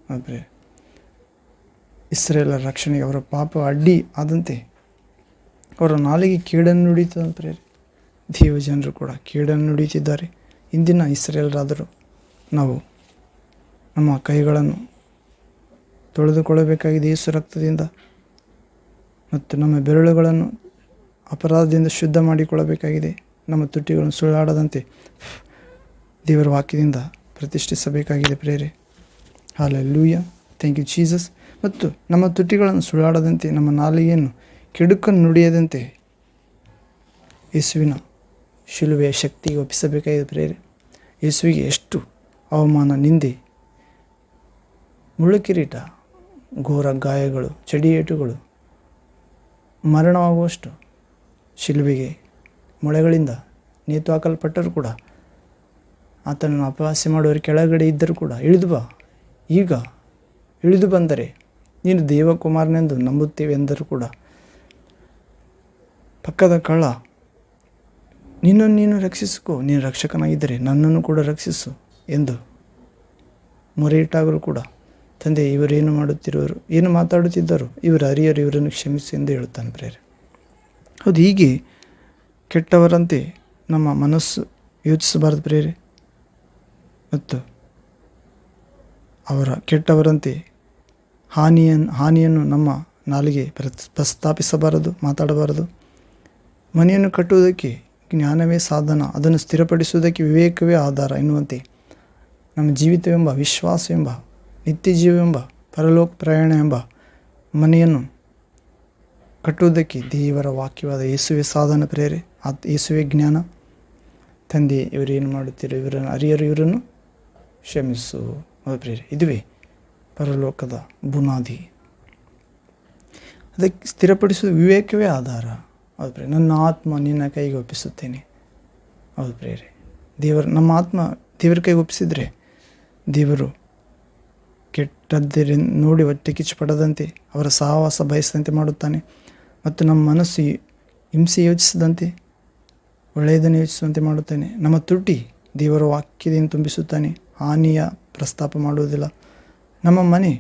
ಆದರೆ ಇಸ್ರಾಯೇಲರ ರಕ್ಷಣೆಗೆ ಅವರ ಪಾಪ ಅಡ್ಡಿ ಆದಂತೆ ಅವರ ನಾಲಿಗೆ ಕೇಡನ್ನು ನುಡಿಯುತ್ತದೆ ಪ್ರೇರೆ. ದೇವಜನರು ಕೂಡ ಕೇಡನ್ನು ನುಡಿಯುತ್ತಿದ್ದಾರೆ. ಇಂದಿನ ಇಸ್ರಾಯೇಲರಾದರೂ ನಾವು ನಮ್ಮ ಕೈಗಳನ್ನು ತೊಳೆದುಕೊಳ್ಳಬೇಕಾಗಿದೆ ಯೇಸು ರಕ್ತದಿಂದ ಮತ್ತು ನಮ್ಮ ಬೆರಳುಗಳನ್ನು ಅಪರಾಧದಿಂದ ಶುದ್ಧ ಮಾಡಿಕೊಳ್ಳಬೇಕಾಗಿದೆ. ನಮ್ಮ ತುಟಿಗಳನ್ನು ಸುಳ್ಳಾಡದಂತೆ ದೇವರ ವಾಕ್ಯದಿಂದ ಪ್ರತಿಷ್ಠಿಸಬೇಕಾಗಿದೆ ಪ್ರೇರೆ. Hallelujah, thank you Jesus. ಮತ್ತು ನಮ್ಮ ತುಟಿಗಳನ್ನು ಸುಳ್ಳಾಡದಂತೆ, ನಮ್ಮ ನಾಲಿಗೆಯನ್ನು ಕೆಡುಕನ್ನು ನುಡಿಯದಂತೆ ಯೇಸುವಿನ ಶಿಲುಬೆಯ ಶಕ್ತಿಗೆ ಒಪ್ಪಿಸಬೇಕಾಗಿದೆ ಪ್ರೇರೆ. ಯೇಸುವಿಗೆ ಎಷ್ಟು ಅವಮಾನ, ನಿಂದೆ ಮುಳ್ಳು ಕಿರೀಟ, ಘೋರ ಗಾಯಗಳು, ಚಡಿಯೇಟುಗಳು, ಮರಣವಾಗುವಷ್ಟು ಶಿಲುಬೆಗೆ ಮೊಳೆಗಳಿಂದ ನೇತು ಹಾಕಲ್ಪಟ್ಟರೂ ಕೂಡ, ಆತನನ್ನು ಅಪಹಾಸ್ಯ ಮಾಡುವವರು ಕೆಳಗಡೆ ಇದ್ದರೂ ಕೂಡ ಈಗ ಇಳಿದು ಬಂದರೆ ನೀನು ದೇವಕುಮಾರನೆಂದು ನಂಬುತ್ತೇವೆ ಎಂದರೂ ಕೂಡ, ಪಕ್ಕದ ಕಳ್ಳ ನಿನ್ನನ್ನು ನೀನು ರಕ್ಷಿಸಿಕೋ, ನೀನು ರಕ್ಷಕನಾಗಿದ್ದರೆ ನನ್ನನ್ನು ಕೂಡ ರಕ್ಷಿಸು ಎಂದು ಮೊರೆಯಿಟ್ಟಾಗಲೂ ಕೂಡ, ತಂದೆ ಇವರೇನು ಮಾಡುತ್ತಿರುವರು, ಏನು ಮಾತಾಡುತ್ತಿದ್ದರು, ಇವರು ಅರಿಯರು, ಇವರನ್ನು ಕ್ಷಮಿಸಿ ಎಂದು ಹೇಳುತ್ತಾನೆ ಪ್ರೇರೆ. ಹೌದು, ಹೀಗೆ ಕೆಟ್ಟವರಂತೆ ನಮ್ಮ ಮನಸ್ಸು ಯೋಚಿಸಬಾರದು ಪ್ರೇರೆ. ಮತ್ತು ಅವರ ಕೆಟ್ಟವರಂತೆ ಹಾನಿಯನ್ನು ನಮ್ಮ ನಾಲಿಗೆ ಪ್ರಸ್ತಾಪಿಸಬಾರದು, ಮಾತಾಡಬಾರದು. ಮನೆಯನ್ನು ಕಟ್ಟುವುದಕ್ಕೆ ಜ್ಞಾನವೇ ಸಾಧನ, ಅದನ್ನು ಸ್ಥಿರಪಡಿಸುವುದಕ್ಕೆ ವಿವೇಕವೇ ಆಧಾರ ಎನ್ನುವಂತೆ ನಮ್ಮ ಜೀವಿತವೆಂಬ, ವಿಶ್ವಾಸವೆಂಬ, ನಿತ್ಯ ಜೀವವೆಂಬ, ಪರಲೋಕ ಪ್ರಯಾಣ ಎಂಬ ಮನೆಯನ್ನು ಕಟ್ಟುವುದಕ್ಕೆ ದೇವರ ವಾಕ್ಯವಾದ ಯೇಸುವೆ ಸಾಧನ ಪ್ರೇರೆ. ಯೇಸುವೆ ಜ್ಞಾನ. ತಂದೆ ಇವರೇನು ಮಾಡುತ್ತೀರೋ, ಇವರನ್ನು ಅರಿಯರು, ಇವರನ್ನು ಕ್ಷಮಿಸು ಪ್ರೇರೆ. ಇದುವೇ ಪರಲೋಕದ ಬುನಾದಿ. ಅದಕ್ಕೆ ಸ್ಥಿರಪಡಿಸುವ ವಿವೇಕವೇ ಆಧಾರ. ಹೌದು ಪ್ರೇರೆ. ನನ್ನ ಆತ್ಮ ನಿನ್ನ ಕೈಗೆ ಒಪ್ಪಿಸುತ್ತೇನೆ. ಹೌದು ಪ್ರೇರೆ. ನಮ್ಮ ಆತ್ಮ ದೇವರ ಕೈಗೆ ಒಪ್ಪಿಸಿದರೆ ದೇವರು ಕೆಟ್ಟದ್ದರೆ ನೋಡಿ ಹೊಟ್ಟೆ ಕಿಚ್ಚು ಪಡದಂತೆ, ಅವರ ಸಹವಾಸ ಬಯಸದಂತೆ ಮಾಡುತ್ತಾನೆ. ಮತ್ತು ನಮ್ಮ ಮನಸ್ಸು ಹಿಂಸೆ ಯೋಚಿಸದಂತೆ, ಒಳ್ಳೆಯದನ್ನು ಯೋಚಿಸುವಂತೆ ಮಾಡುತ್ತಾನೆ. ನಮ್ಮ ತುಟಿ ದೇವರ ವಾಕ್ಯದಿಂದ ತುಂಬಿಸುತ್ತಾನೆ, ಹಾನಿಯ ಪ್ರಸ್ತಾಪ ಮಾಡುವುದಿಲ್ಲ. ನಮ್ಮ ಮನೆ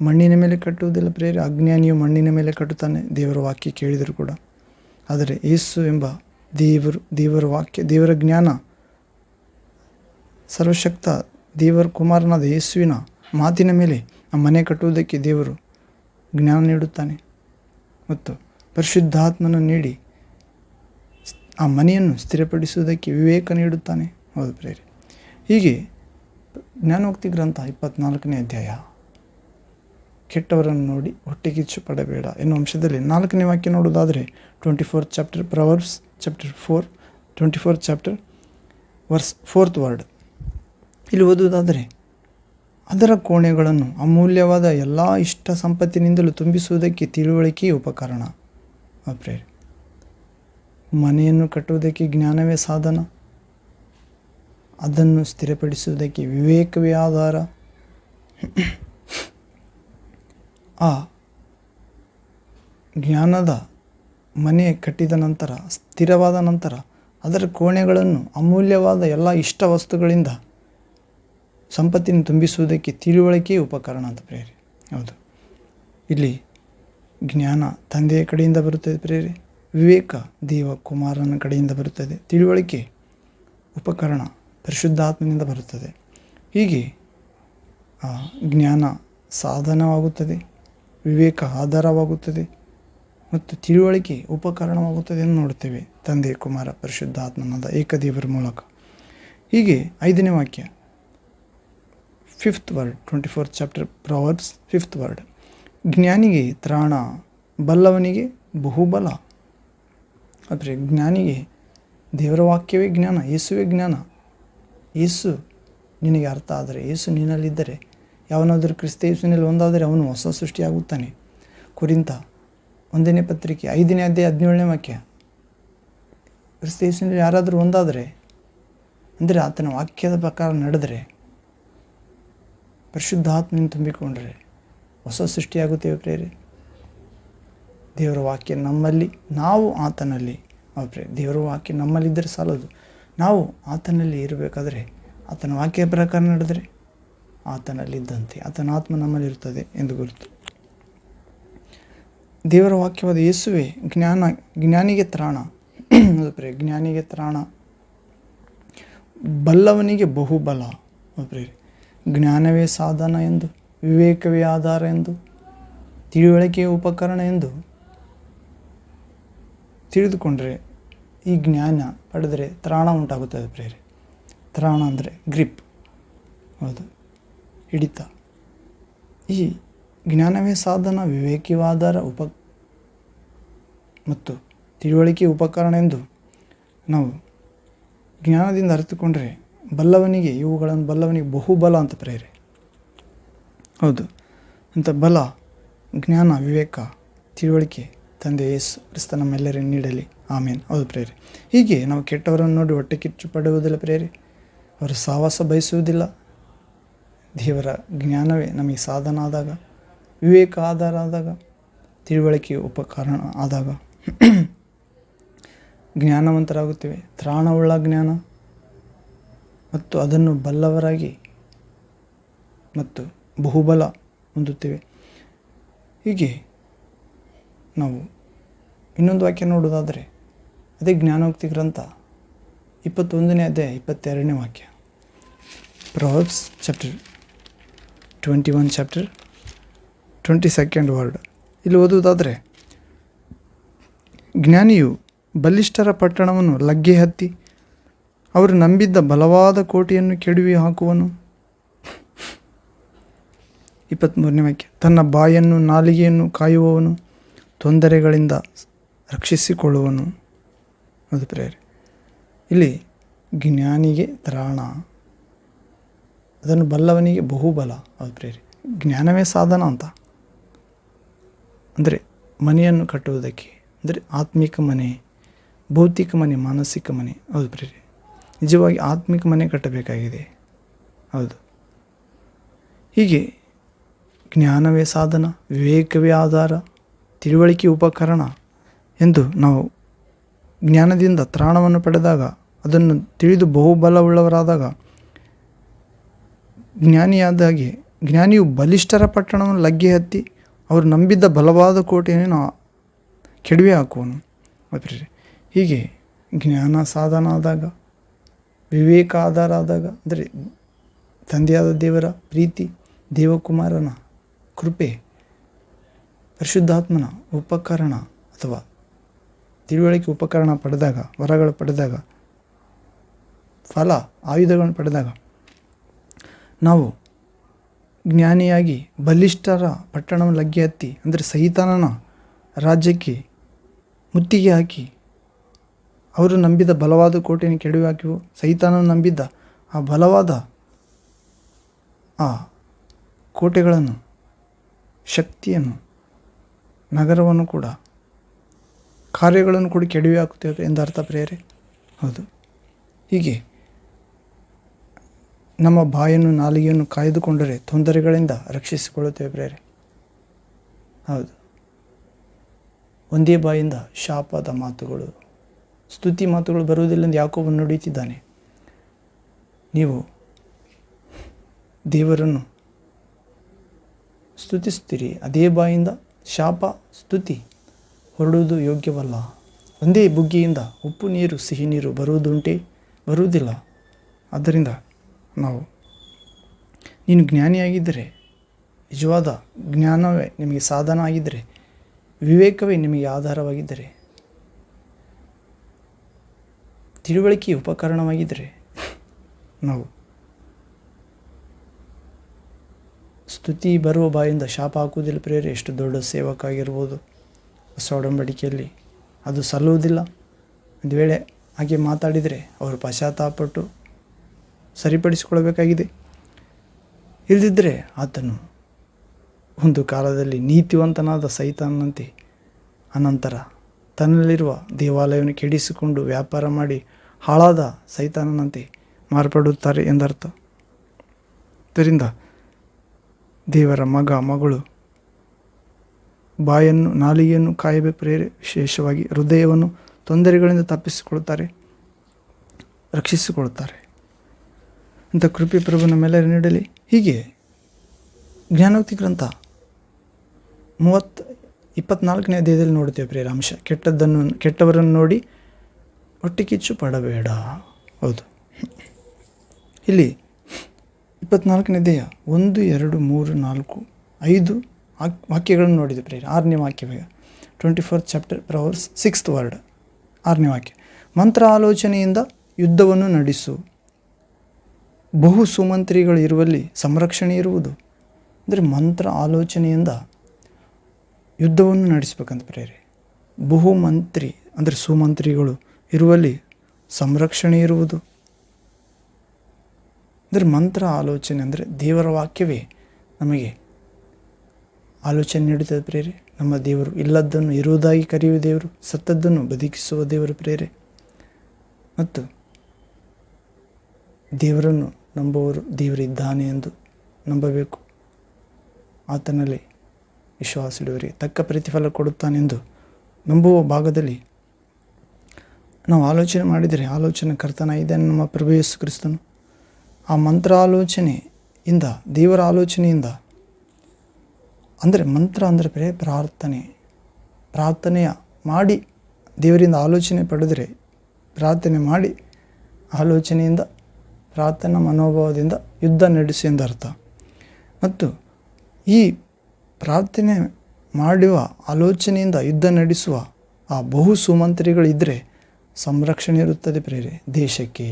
ಮಣ್ಣಿನ ಮೇಲೆ ಕಟ್ಟುವುದಿಲ್ಲ ಪ್ರೇರೆ. ಅಜ್ಞಾನಿಯು ಮಣ್ಣಿನ ಮೇಲೆ ಕಟ್ಟುತ್ತಾನೆ ದೇವರ ವಾಕ್ಯ ಕೇಳಿದರೂ ಕೂಡ. ಆದರೆ ಯೇಸು ಎಂಬ ದೇವರ ವಾಕ್ಯ, ದೇವರ ಜ್ಞಾನ, ಸರ್ವಶಕ್ತ ದೇವರ ಕುಮಾರನಾದ ಯೇಸುವಿನ ಮಾತಿನ ಮೇಲೆ ಆ ಮನೆ ಕಟ್ಟುವುದಕ್ಕೆ ದೇವರು ಜ್ಞಾನ ನೀಡುತ್ತಾನೆ ಮತ್ತು ಪರಿಶುದ್ಧಾತ್ಮನ ನೀಡಿ ಆ ಮನೆಯನ್ನು ಸ್ಥಿರಪಡಿಸುವುದಕ್ಕೆ ವಿವೇಕ ನೀಡುತ್ತಾನೆ. ಹೌದು ಪ್ರೇರೆ. ಹೀಗೆ ಜ್ಞಾನೋಕ್ತಿ ಗ್ರಂಥ 24ನೇ ಅಧ್ಯಾಯ, ಕೆಟ್ಟವರನ್ನು ನೋಡಿ ಹೊಟ್ಟೆ ಕಿಚ್ಚು ಪಡಬೇಡ ಎನ್ನುವ ಅಂಶದಲ್ಲಿ 4ನೇ ವಾಕ್ಯ ನೋಡುವುದಾದರೆ 24th chapter, Proverbs chapter 4, 24th chapter, verse 4th word. ಇಲ್ಲಿ ಓದುವುದಾದರೆ, ಅದರ ಕೋಣೆಗಳನ್ನು ಅಮೂಲ್ಯವಾದ ಎಲ್ಲ ಇಷ್ಟ ಸಂಪತ್ತಿನಿಂದಲೂ ತುಂಬಿಸುವುದಕ್ಕೆ ತಿಳುವಳಿಕೆಯೇ ಉಪಕರಣ. ಪ್ರೇರೆ. ಮನೆಯನ್ನು ಕಟ್ಟುವುದಕ್ಕೆ ಜ್ಞಾನವೇ ಸಾಧನ, ಅದನ್ನು ಸ್ಥಿರಪಡಿಸುವುದಕ್ಕೆ ವಿವೇಕವೇ ಆಧಾರ. ಆ ಜ್ಞಾನದ ಮನೆ ಕಟ್ಟಿದ ನಂತರ, ಸ್ಥಿರವಾದ ನಂತರ, ಅದರ ಕೋಣೆಗಳನ್ನು ಅಮೂಲ್ಯವಾದ ಎಲ್ಲ ಇಷ್ಟ ವಸ್ತುಗಳಿಂದ ಸಂಪತ್ತಿನ ತುಂಬಿಸುವುದಕ್ಕೆ ತಿಳುವಳಿಕೆಯೇ ಉಪಕರಣ ಅಂತ ಪ್ರೇರೆ. ಹೌದು, ಇಲ್ಲಿ ಜ್ಞಾನ ತಂದೆಯ ಕಡೆಯಿಂದ ಬರುತ್ತದೆ ಪ್ರೇರೆ, ವಿವೇಕ ದೇವ ಕುಮಾರನ ಕಡೆಯಿಂದ ಬರುತ್ತದೆ, ತಿಳುವಳಿಕೆ ಉಪಕರಣ ಪರಿಶುದ್ಧಾತ್ಮನಿಂದ ಬರುತ್ತದೆ. ಹೀಗೆ ಜ್ಞಾನ ಸಾಧನವಾಗುತ್ತದೆ, ವಿವೇಕ ಆಧಾರವಾಗುತ್ತದೆ ಮತ್ತು ತಿಳುವಳಿಕೆ ಉಪಕರಣವಾಗುತ್ತದೆ ಎಂದು ನೋಡುತ್ತೇವೆ ತಂದೆ, ಕುಮಾರ, ಪರಿಶುದ್ಧಾತ್ಮನಾದ ಏಕದೇವರ ಮೂಲಕ. ಹೀಗೆ 5ನೇ ವಾಕ್ಯ, 5th word, 24th chapter, Proverbs 5th word. ಜ್ಞಾನಿಗೆ ತ್ರಾಣ, ಬಲ್ಲವನಿಗೆ ಬಹುಬಲ. ಆದರೆ ಜ್ಞಾನಿಗೆ ದೇವರ ವಾಕ್ಯವೇ ಜ್ಞಾನ, ಯೇಸುವೇ ಜ್ಞಾನ. ಯೇಸು ನಿನಗೆ ಅರ್ಥ ಆದರೆ, ಯೇಸು ನಿನ್ನಲ್ಲಿದ್ದರೆ, ಯಾವನಾದರೂ ಕ್ರಿಸ್ತ ಯೇಸುವಿನಲ್ಲಿ ಒಂದಾದರೆ ಅವನು ಹೊಸ ಸೃಷ್ಟಿಯಾಗುತ್ತಾನೆ. ಕೊರಿಂಥ 1ನೇ ಪತ್ರಿಕೆ 5ನೇ ಅಧ್ಯಾಯ 17ನೇ ವಾಕ್ಯ. ಕ್ರಿಸ್ತ ಯೇಸುವಿನಲ್ಲಿ ಯಾರಾದರೂ ಒಂದಾದರೆ, ಅಂದರೆ ಆತನ ವಾಕ್ಯದ ಪ್ರಕಾರ ನಡೆದರೆ, ಪರಿಶುದ್ಧಾತ್ಮನ ತುಂಬಿಕೊಂಡ್ರೆ ಹೊಸ ಸೃಷ್ಟಿಯಾಗುತ್ತೇವೆ ಪ್ರೇರೆ. ದೇವರ ವಾಕ್ಯ ನಮ್ಮಲ್ಲಿ, ನಾವು ಆತನಲ್ಲಿ. ದೇವರ ವಾಕ್ಯ ನಮ್ಮಲ್ಲಿದ್ದರೆ ಸಾಲದು, ನಾವು ಆತನಲ್ಲಿ ಇರಬೇಕಾದ್ರೆ, ಆತನ ವಾಕ್ಯ ಪ್ರಕಾರ ನಡೆದರೆ ಆತನಲ್ಲಿದ್ದಂತೆ ಆತನ ಆತ್ಮ ನಮ್ಮಲ್ಲಿರುತ್ತದೆ ಎಂದು ಗುರುತು. ದೇವರ ವಾಕ್ಯವಾದ ಯೇಸುವೆ ಜ್ಞಾನಿಗೆ ತ್ರಾಣ. ಜ್ಞಾನಿಗೆ ತ್ರಾಣ, ಬಲ್ಲವನಿಗೆ ಬಹುಬಲ. ಜ್ಞಾನವೇ ಸಾಧನ ಎಂದು, ವಿವೇಕವೇ ಆಧಾರ ಎಂದು, ತಿಳುವಳಿಕೆಯ ಉಪಕರಣ ಎಂದು ತಿಳಿದುಕೊಂಡ್ರೆ, ಈ ಜ್ಞಾನ ಪಡೆದರೆ ತ್ರಾಣ ಉಂಟಾಗುತ್ತದೆ ಪ್ರೇರೆ. ತ್ರಾಣ ಅಂದರೆ ಗ್ರಿಪ್, ಹೌದು, ಹಿಡಿತ. ಈ ಜ್ಞಾನವೇ ಸಾಧನ, ವಿವೇಕವೇ ಆಧಾರ, ಮತ್ತು ತಿಳುವಳಿಕೆ ಉಪಕರಣ ಎಂದು ನಾವು ಜ್ಞಾನದಿಂದ ಅರಿತುಕೊಂಡ್ರೆ, ಬಲ್ಲವನಿಗೆ ಬಹುಬಲ ಅಂತ ಪ್ರೇರೆ. ಹೌದು, ಅಂತ ಬಲ, ಜ್ಞಾನ, ವಿವೇಕ, ತಿಳುವಳಿಕೆ ತಂದೆ ಯೇಸು ಕ್ರಿಸ್ತ ನಮ್ಮೆಲ್ಲರಿಗೂ ನೀಡಲಿ. ಆಮೇನ್. ಹೌದು ಪ್ರೇರೆ. ಹೀಗೆ ನಾವು ಕೆಟ್ಟವರನ್ನು ನೋಡಿ ಹೊಟ್ಟೆ ಕಿಚ್ಚು ಪಡುವುದಿಲ್ಲ ಪ್ರೇರೆ. ಅವರ ಸಹವಾಸ ಬಯಸುವುದಿಲ್ಲ. ದೇವರ ಜ್ಞಾನವೇ ನಮಗೆ ಸಾಧನ ಆದಾಗ, ವಿವೇಕ ಆಧಾರ ಆದಾಗ, ತಿಳುವಳಿಕೆ ಉಪಕರಣ ಆದಾಗ ಜ್ಞಾನವಂತರಾಗುತ್ತೇವೆ. ತ್ರಾಣವುಳ್ಳ ಜ್ಞಾನ ಮತ್ತು ಅದನ್ನು ಬಲ್ಲವರಾಗಿ ಮತ್ತು ಬಹುಬಲ ಹೊಂದುತ್ತೇವೆ. ಹೀಗೆ ನಾವು ಇನ್ನೊಂದು ವಾಕ್ಯ ನೋಡೋದಾದರೆ ಅದೇ ಜ್ಞಾನೋಕ್ತಿ ಗ್ರಂಥ 21ನೇ ಅಧ್ಯಾಯ 22ನೇ ವಾಕ್ಯ. Proverbs chapter 21 chapter 22nd word. ಇಲ್ಲಿ ಓದುವುದಾದರೆ, ಜ್ಞಾನಿಯು ಬಲಿಷ್ಠರ ಪಟ್ಟಣವನ್ನು ಲಗ್ಗೆ ಹತ್ತಿ ಅವರು ನಂಬಿದ್ದ ಬಲವಾದ ಕೋಟೆಯನ್ನು ಕೆಡವಿ ಹಾಕುವನು. 23ನೇ ವಾಕ್ಯ. ತನ್ನ ಬಾಯನ್ನು ನಾಲಿಗೆಯನ್ನು ಕಾಯುವವನು ತೊಂದರೆಗಳಿಂದ ರಕ್ಷಿಸಿಕೊಳ್ಳುವನು. ಅದು ಪ್ರೇರೆ. ಇಲ್ಲಿ ಜ್ಞಾನಿಗೆ ತ್ರಾಣ, ಅದನ್ನು ಬಲ್ಲವನಿಗೆ ಬಹುಬಲ. ಅದು ಪ್ರೇರೆ. ಜ್ಞಾನವೇ ಸಾಧನ ಅಂತ ಅಂದರೆ ಮನೆಯನ್ನು ಕಟ್ಟುವುದಕ್ಕೆ, ಅಂದರೆ ಆತ್ಮಿಕ ಮನೆ, ಭೌತಿಕ ಮನೆ, ಮಾನಸಿಕ ಮನೆ. ಹೌದು ಪ್ರೇರೆ. ನಿಜವಾಗಿ ಆತ್ಮಿಕ ಮನೆ ಕಟ್ಟಬೇಕಾಗಿದೆ. ಹೌದು. ಹೀಗೆ ಜ್ಞಾನವೇ ಸಾಧನ, ವಿವೇಕವೇ ಆಧಾರ, ತಿಳುವಳಿಕೆ ಉಪಕರಣ ಎಂದು ನಾವು ಜ್ಞಾನದಿಂದ ತ್ರಾಣವನ್ನು ಪಡೆದಾಗ, ಅದನ್ನು ತಿಳಿದು ಬಹುಬಲವುಳ್ಳವರಾದಾಗ, ಜ್ಞಾನಿಯಾದಾಗೆ ಜ್ಞಾನಿಯು ಬಲಿಷ್ಠರ ಪಟ್ಟಣವನ್ನು ಲಗ್ಗೆ ಹತ್ತಿ ಅವರು ನಂಬಿದ್ದ ಬಲವಾದ ಕೋಟೆಯನ್ನು ಕೆಡವಿ ಹಾಕುವನು. ಹೀಗೆ ಜ್ಞಾನ ಸಾಧನ ಆದಾಗ, ವಿವೇಕ ಆಧಾರ ಆದಾಗ, ಅಂದರೆ ತಂದೆಯಾದ ದೇವರ ಪ್ರೀತಿ, ದೇವಕುಮಾರನ ಕೃಪೆ, ಪರಿಶುದ್ಧಾತ್ಮನ ಉಪಕರಣ ಅಥವಾ ತಿಳುವಳಿಕೆ ಉಪಕರಣ ಪಡೆದಾಗ, ವರಗಳು ಪಡೆದಾಗ, ಫಲ ಆಯುಧಗಳನ್ನು ಪಡೆದಾಗ ನಾವು ಜ್ಞಾನಿಯಾಗಿ ಬಲಿಷ್ಠರ ಪಟ್ಟಣವನ್ನು ಲಗ್ಗೆ ಹತ್ತಿ, ಅಂದರೆ ಸೈತಾನನ ರಾಜ್ಯಕ್ಕೆ ಮುತ್ತಿಗೆ ಹಾಕಿ ಅವರು ನಂಬಿದ ಬಲವಾದ ಕೋಟೆಯನ್ನು ಕೆಡವಿ ಹಾಕಿವು. ಸೈತಾನನು ನಂಬಿದ್ದ ಆ ಬಲವಾದ ಆ ಕೋಟೆಗಳನ್ನು, ಶಕ್ತಿಯನ್ನು, ನಗರವನ್ನು ಕೂಡ, ಕಾರ್ಯಗಳನ್ನು ಕೂಡ ಕೆಡವಿ ಹಾಕುತ್ತೇವೆ ಎಂದರ್ಥ ಪ್ರೇರೆ. ಹೌದು. ಹೀಗೆ ನಮ್ಮ ಬಾಯನ್ನು ನಾಲಿಗೆಯನ್ನು ಕಾಯ್ದುಕೊಂಡರೆ ತೊಂದರೆಗಳಿಂದ ರಕ್ಷಿಸಿಕೊಳ್ಳುತ್ತೇವೆ ಪ್ರೇರೆ. ಹೌದು. ಒಂದೇ ಬಾಯಿಂದ ಶಾಪದ ಮಾತುಗಳು, ಸ್ತುತಿ ಮಾತುಗಳು ಬರುವುದಿಲ್ಲ ಎಂದು ಯಾಕೋಬನು ನುಡಿಯುತ್ತಿದ್ದಾನೆ. ನೀವು ದೇವರನ್ನು ಸ್ತುತಿಸುತ್ತೀರಿ, ಅದೇ ಬಾಯಿಂದ ಶಾಪ, ಸ್ತುತಿ ಹೊರಡುವುದು ಯೋಗ್ಯವಲ್ಲ. ಒಂದೇ ಬುಗ್ಗಿಯಿಂದ ಉಪ್ಪು ನೀರು, ಸಿಹಿ ನೀರು ಬರುವುದಿಲ್ಲ. ಆದ್ದರಿಂದ ನಾವು, ನೀನು ಜ್ಞಾನಿಯಾಗಿದ್ದರೆ, ನಿಜವಾದ ಜ್ಞಾನವೇ ನಿಮಗೆ ಸಾಧನ ಆಗಿದ್ದರೆ, ವಿವೇಕವೇ ನಿಮಗೆ ಆಧಾರವಾಗಿದ್ದರೆ, ತಿಳುವಳಿಕೆ ಉಪಕರಣವಾಗಿದ್ದರೆ, ನಾವು ಸ್ತುತಿ ಬರುವ ಬಾಯಿಂದ ಶಾಪ ಹಾಕುವುದಿಲ್ಲ ಪ್ರೇರೆ. ಎಷ್ಟು ದೊಡ್ಡ ಸೇವಕ ಆಗಿರ್ಬೋದು, ಹೊಸ ಒಡಂಬಡಿಕೆಯಲ್ಲಿ ಅದು ಸಲ್ಲುವುದಿಲ್ಲ. ಒಂದು ವೇಳೆ ಹಾಗೆ ಮಾತಾಡಿದರೆ ಅವರು ಪಶ್ಚಾತ್ತಾಪಪಟ್ಟು ಸರಿಪಡಿಸಿಕೊಳ್ಳಬೇಕಾಗಿದೆ. ಇಲ್ಲದಿದ್ದರೆ ಆತನು ಒಂದು ಕಾಲದಲ್ಲಿ ನೀತಿವಂತನಾದ ಸೈತಾನಂತೆ, ಅನಂತರ ತನ್ನಲ್ಲಿರುವ ದೇವಾಲಯವನ್ನು ಕೆಡಿಸಿಕೊಂಡು ವ್ಯಾಪಾರ ಮಾಡಿ ಹಾಳಾದ ಸೈತಾನನಂತೆ ಮಾರ್ಪಡುತ್ತಾರೆ ಎಂದರ್ಥ. ಇದರಿಂದ ದೇವರ ಮಗ, ಮಗಳು ಬಾಯನ್ನು, ನಾಲಿಗೆಯನ್ನು ಕಾಯಬೇಕು ಪ್ರೇರೆ. ವಿಶೇಷವಾಗಿ ಹೃದಯವನ್ನು ತೊಂದರೆಗಳಿಂದ ತಪ್ಪಿಸಿಕೊಳ್ಳುತ್ತಾರೆ, ರಕ್ಷಿಸಿಕೊಳ್ಳುತ್ತಾರೆ ಅಂತ ಕೃಪೆ ಪ್ರಭು ನಮ್ಮೆಲ್ಲರೂ ನೀಡಲಿ. ಹೀಗೆ ಜ್ಞಾನೋಕ್ತಿ ಗ್ರಂಥ 24ನೇ ಅಧ್ಯಾಯದಲ್ಲಿ ನೋಡ್ತೇವೆ ಪ್ರೇರ ಅಂಶ. ಕೆಟ್ಟವರನ್ನು ನೋಡಿ ಹೊಟ್ಟೆ ಕಿಚ್ಚು ಪಡಬೇಡ. ಹೌದು. ಇಲ್ಲಿ 24ನೇ ಅಧ್ಯಾಯ 1, 2, 3, 4, 5 ವಾಕ್ಯಗಳನ್ನು ನೋಡಿದೆ ಪ್ರೇರ. 6ನೇ ವಾಕ್ಯ 24th chapter proverbs 6th word, 6ನೇ ವಾಕ್ಯ. ಮಂತ್ರ ಆಲೋಚನೆಯಿಂದ ಯುದ್ಧವನ್ನು ನಡೆಸು, ಬಹು ಸುಮಂತ್ರಿಗಳು ಇರುವಲ್ಲಿ ಸಂರಕ್ಷಣೆ ಇರುವುದು. ಅಂದರೆ ಮಂತ್ರ ಆಲೋಚನೆಯಿಂದ ಯುದ್ಧವನ್ನು ನಡೆಸಬೇಕಂತ ಪ್ರೇರೆ. ಬಹುಮಂತ್ರಿ ಅಂದರೆ ಸುಮಂತ್ರಿಗಳು ಇರುವಲ್ಲಿ ಸಂರಕ್ಷಣೆ ಇರುವುದು. ಅಂದರೆ ಮಂತ್ರ ಆಲೋಚನೆ ಅಂದರೆ ದೇವರ ವಾಕ್ಯವೇ ನಮಗೆ ಆಲೋಚನೆ ನೀಡುತ್ತದೆ ಪ್ರೇರೆ. ನಮ್ಮ ದೇವರು ಇಲ್ಲದ್ದನ್ನು ಇರುವುದಾಗಿ ಕರೆಯುವ ದೇವರು, ಸತ್ತದ್ದನ್ನು ಬದುಕಿಸುವ ದೇವರು ಪ್ರೇರೆ. ಮತ್ತು ದೇವರನ್ನು ನಂಬುವವರು ದೇವರಿದ್ದಾನೆ ಎಂದು ನಂಬಬೇಕು. ಆತನಲ್ಲಿ ವಿಶ್ವಾಸವಿಡುವವರಿಗೆ ತಕ್ಕ ಪ್ರತಿಫಲ ಕೊಡುತ್ತಾನೆಂದು ನಂಬುವ ಭಾಗದಲ್ಲಿ ನಾವು ಆಲೋಚನೆ ಮಾಡಿದರೆ ಆಲೋಚನೆ ಕರ್ತನಾಗಿದ್ದಾನೆ ನಮ್ಮ ಪ್ರಭು ಯೇಸು ಕ್ರಿಸ್ತನು. ಆ ಮಂತ್ರ ಆಲೋಚನೆಯಿಂದ, ದೇವರ ಆಲೋಚನೆಯಿಂದ, ಅಂದರೆ ಮಂತ್ರ ಅಂದರೆ ಪ್ರಾರ್ಥನೆಯ ಮಾಡಿ ದೇವರಿಂದ ಆಲೋಚನೆ ಪಡೆದರೆ, ಪ್ರಾರ್ಥನೆ ಮಾಡಿ ಆಲೋಚನೆಯಿಂದ, ಪ್ರಾರ್ಥನಾ ಮನೋಭಾವದಿಂದ ಯುದ್ಧ ನಡೆಸಿ ಎಂದರ್ಥ. ಮತ್ತು ಈ ಪ್ರಾರ್ಥನೆ ಮಾಡುವ ಆಲೋಚನೆಯಿಂದ ಯುದ್ಧ ನಡೆಸುವ ಆ ಬಹು ಸುಮಂತ್ರಿಗಳಿದ್ದರೆ ಸಂರಕ್ಷಣೆ ಇರುತ್ತದೆ ಪ್ರೇರೆ. ದೇಶಕ್ಕೆ,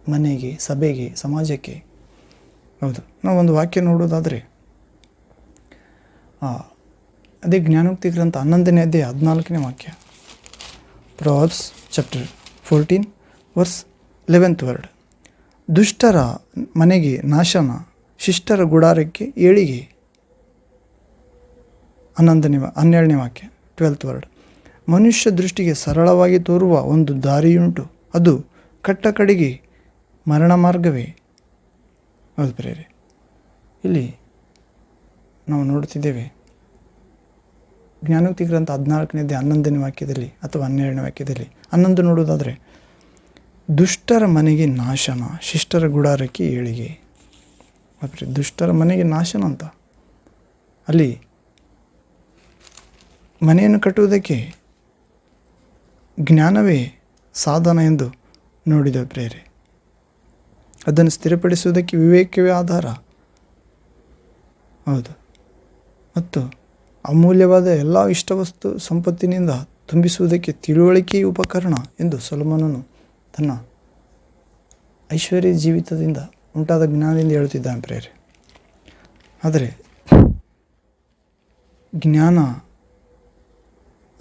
ಮನೆಗೆ, ಸಭೆಗೆ, ಸಮಾಜಕ್ಕೆ. ಹೌದು, ನಾವೊಂದು ವಾಕ್ಯ ನೋಡೋದಾದರೆ ಅದೇ ಜ್ಞಾನೋಕ್ತಿ ಗ್ರಂಥ 11ನೇ ಅಧ್ಯಾಯ 14ನೇ ವಾಕ್ಯ. Proverbs chapter 14 verse 11th word. ದುಷ್ಟರ ಮನೆಗೆ ನಾಶನ, ಶಿಷ್ಟರ ಗುಡಾರಕ್ಕೆ ಏಳಿಗೆ. 12ನೇ ವಾಕ್ಯ 12th ವರ್ಡ್. ಮನುಷ್ಯ ದೃಷ್ಟಿಗೆ ಸರಳವಾಗಿ ತೋರುವ ಒಂದು ದಾರಿಯುಂಟು, ಅದು ಕಟ್ಟ ಕಡೆಗೆ ಮರಣ ಮಾರ್ಗವೇ. ಹೌದು ಪ್ರೇರೆ, ಇಲ್ಲಿ ನಾವು ನೋಡ್ತಿದ್ದೇವೆ ಜ್ಞಾನೋಕ್ತಿ ಗ್ರಂಥ 14ನೇ ಅಧ್ಯಾಯ 11ನೇ ವಾಕ್ಯದಲ್ಲಿ ಅಥವಾ 12ನೇ ವಾಕ್ಯದಲ್ಲಿ 11 ನೋಡೋದಾದರೆ, ದುಷ್ಟರ ಮನೆಗೆ ನಾಶನ, ಶಿಷ್ಟರ ಗುಡಾರಕ್ಕೆ ಏಳಿಗೆ. ದುಷ್ಟರ ಮನೆಗೆ ನಾಶನ ಅಂತ, ಅಲ್ಲಿ ಮನೆಯನ್ನು ಕಟ್ಟುವುದಕ್ಕೆ ಜ್ಞಾನವೇ ಸಾಧನ ಎಂದು ನೋಡಿದ ಪ್ರೇರೆ. ಅದನ್ನು ಸ್ಥಿರಪಡಿಸುವುದಕ್ಕೆ ವಿವೇಕವೇ ಆಧಾರ. ಹೌದು, ಮತ್ತು ಅಮೂಲ್ಯವಾದ ಎಲ್ಲ ಇಷ್ಟವಸ್ತು ಸಂಪತ್ತಿನಿಂದ ತುಂಬಿಸುವುದಕ್ಕೆ ತಿಳುವಳಿಕೆಯ ಉಪಕರಣ ಎಂದು ಸೊಲೊಮೋನನು ತನ್ನ ಐಶ್ವರ್ಯ ಜೀವಿತದಿಂದ ಉಂಟಾದ ಜ್ಞಾನದಿಂದ ಹೇಳುತ್ತಿದ್ದಾನೆ ಪ್ರೇರೆ. ಆದರೆ ಜ್ಞಾನ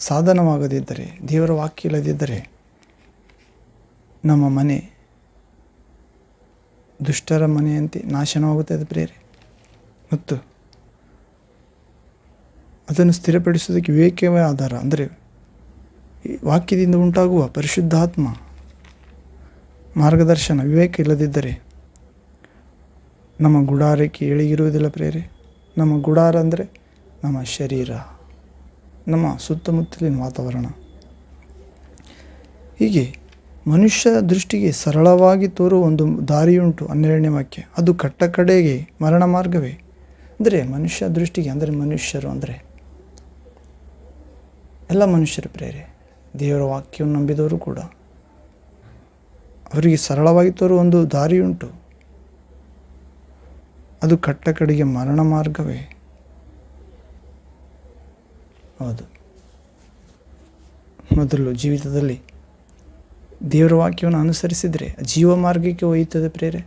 ಸಾಧನವಾಗದಿದ್ದರೆ, ದೇವರ ವಾಕ್ಯ ಇಲ್ಲದಿದ್ದರೆ ನಮ್ಮ ಮನೆ ದುಷ್ಟರ ಮನೆಯಂತೆ ನಾಶನವಾಗುತ್ತದೆ ಪ್ರೇರೆ. ಮತ್ತು ಅದನ್ನು ಸ್ಥಿರಪಡಿಸುವುದಕ್ಕೆ ವಿವೇಕವೇ ಆಧಾರ. ಅಂದರೆ ವಾಕ್ಯದಿಂದ ಉಂಟಾಗುವ ಪರಿಶುದ್ಧಾತ್ಮ ಮಾರ್ಗದರ್ಶನ, ವಿವೇಕ ಇಲ್ಲದಿದ್ದರೆ ನಮ್ಮ ಗುಡಾರಕ್ಕೆ ಏಳಿಗಿರುವುದಿಲ್ಲ ಪ್ರೇರೆ. ನಮ್ಮ ಗುಡಾರ ಅಂದರೆ ನಮ್ಮ ಶರೀರ, ನಮ್ಮ ಸುತ್ತಮುತ್ತಲಿನ ವಾತಾವರಣ. ಹೀಗೆ ಮನುಷ್ಯ ದೃಷ್ಟಿಗೆ ಸರಳವಾಗಿ ತೋರುವ ಒಂದು ದಾರಿಯುಂಟು, 12ನೇ ವಾಕ್ಯ, ಅದು ಕಟ್ಟ ಕಡೆಗೆ ಮರಣ ಮಾರ್ಗವೇ. ಅಂದರೆ ಮನುಷ್ಯ ದೃಷ್ಟಿಗೆ, ಅಂದರೆ ಮನುಷ್ಯರು ಅಂದರೆ ಎಲ್ಲ ಮನುಷ್ಯರು ಪ್ರೇರೆ, ದೇವರ ವಾಕ್ಯವನ್ನು ನಂಬಿದವರು ಕೂಡ, ಅವರಿಗೆ ಸರಳವಾಗಿ ತೋರುವ ಒಂದು ದಾರಿಯುಂಟು, ಅದು ಕಟ್ಟ ಕಡೆಗೆ ಮರಣ ಮಾರ್ಗವೇ. ಹೌದು, ಮೊದಲು ಜೀವಿತದಲ್ಲಿ ದೇವರ ವಾಕ್ಯವನ್ನು ಅನುಸರಿಸಿದರೆ ಜೀವ ಮಾರ್ಗಕ್ಕೆ ಒಯ್ಯುತ್ತದೆ ಪ್ರೇರೆ.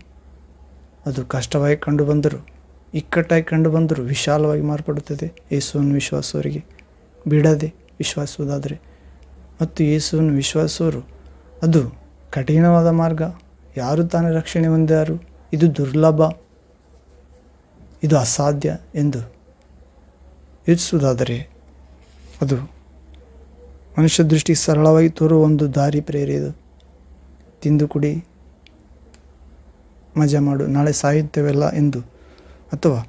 ಅದು ಕಷ್ಟವಾಗಿ ಕಂಡು ಬಂದರೂ, ಇಕ್ಕಟ್ಟಾಗಿ ಕಂಡು ಬಂದರೂ ವಿಶಾಲವಾಗಿ ಮಾರ್ಪಡುತ್ತದೆ ಯೇಸುವನ್ನು ವಿಶ್ವಾಸವರಿಗೆ ಬಿಡದೆ ವಿಶ್ವಾಸುವುದಾದರೆ. ಮತ್ತು ಯೇಸುವನ್ನು ವಿಶ್ವಾಸವರು ಅದು ಕಠಿಣವಾದ ಮಾರ್ಗ, ಯಾರು ತಾನೇ ರಕ್ಷಣೆ ಹೊಂದಾರು, ಇದು ದುರ್ಲಭ, ಇದು ಅಸಾಧ್ಯ ಎಂದು ಯೋಚಿಸುವುದಾದರೆ ಅದು ಮನುಷ್ಯ ದೃಷ್ಟಿಗೆ ಸರಳವಾಗಿ ತೋರುವ ಒಂದು ದಾರಿ ಪ್ರೇರೆ. ಇದು ತಿಂದು ಕುಡಿ ಮಜಾ ಮಾಡು, ನಾಳೆ ಸಾಯುತ್ತೇವೆಲ್ಲ ಎಂದು, ಅಥವಾ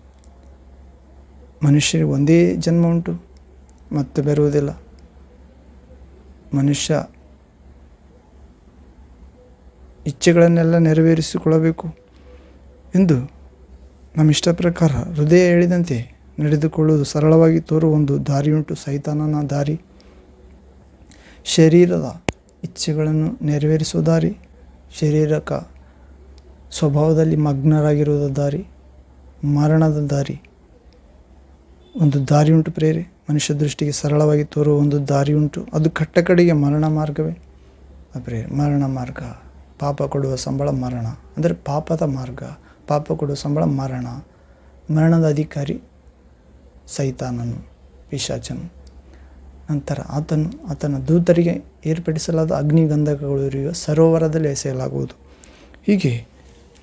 ಮನುಷ್ಯರಿಗೆ ಒಂದೇ ಜನ್ಮ ಉಂಟು ಮತ್ತೆ ಬರುವುದಿಲ್ಲ, ಮನುಷ್ಯ ಇಚ್ಛೆಗಳನ್ನೆಲ್ಲ ನೆರವೇರಿಸಿಕೊಳ್ಳಬೇಕು ಎಂದು ನಮ್ಮ ಇಷ್ಟ ಪ್ರಕಾರ ಹೃದಯ ಹೇಳಿದಂತೆ ನಡೆದುಕೊಳ್ಳುವುದು ಸರಳವಾಗಿ ತೋರುವ ಒಂದು ದಾರಿಯುಂಟು, ಸೈತಾನನ ದಾರಿ. ಶರೀರದ ಇಚ್ಛೆಗಳನ್ನು ನೆರವೇರಿಸುವ ದಾರಿ, ಶರೀರಕ ಸ್ವಭಾವದಲ್ಲಿ ಮಗ್ನರಾಗಿರುವುದ ದಾರಿ, ಮರಣದ ದಾರಿ. ಒಂದು ದಾರಿಯುಂಟು ಪ್ರೇರೆ, ಮನುಷ್ಯ ದೃಷ್ಟಿಗೆ ಸರಳವಾಗಿ ತೋರುವ ಒಂದು ದಾರಿಯುಂಟು, ಅದು ಕಟ್ಟ ಕಡೆಗೆ ಮರಣ ಮಾರ್ಗವೇ ಪ್ರೇರೆ. ಮರಣ ಮಾರ್ಗ, ಪಾಪ ಕೊಡುವ ಸಂಬಳ ಮರಣ, ಅಂದರೆ ಪಾಪದ ಮಾರ್ಗ, ಪಾಪ ಕೊಡುವ ಸಂಬಳ ಮರಣ. ಮರಣದ ಅಧಿಕಾರಿ ಸೈತಾನನು, ಪಿಶಾಚನು. ನಂತರ ಆತನ ದೂತರಿಗೆ ಏರ್ಪಡಿಸಲಾದ ಅಗ್ನಿಗಂಧಕಗಳು ಇರುವ ಸರೋವರದಲ್ಲಿ ಎಸೆಯಲಾಗುವುದು. ಹೀಗೆ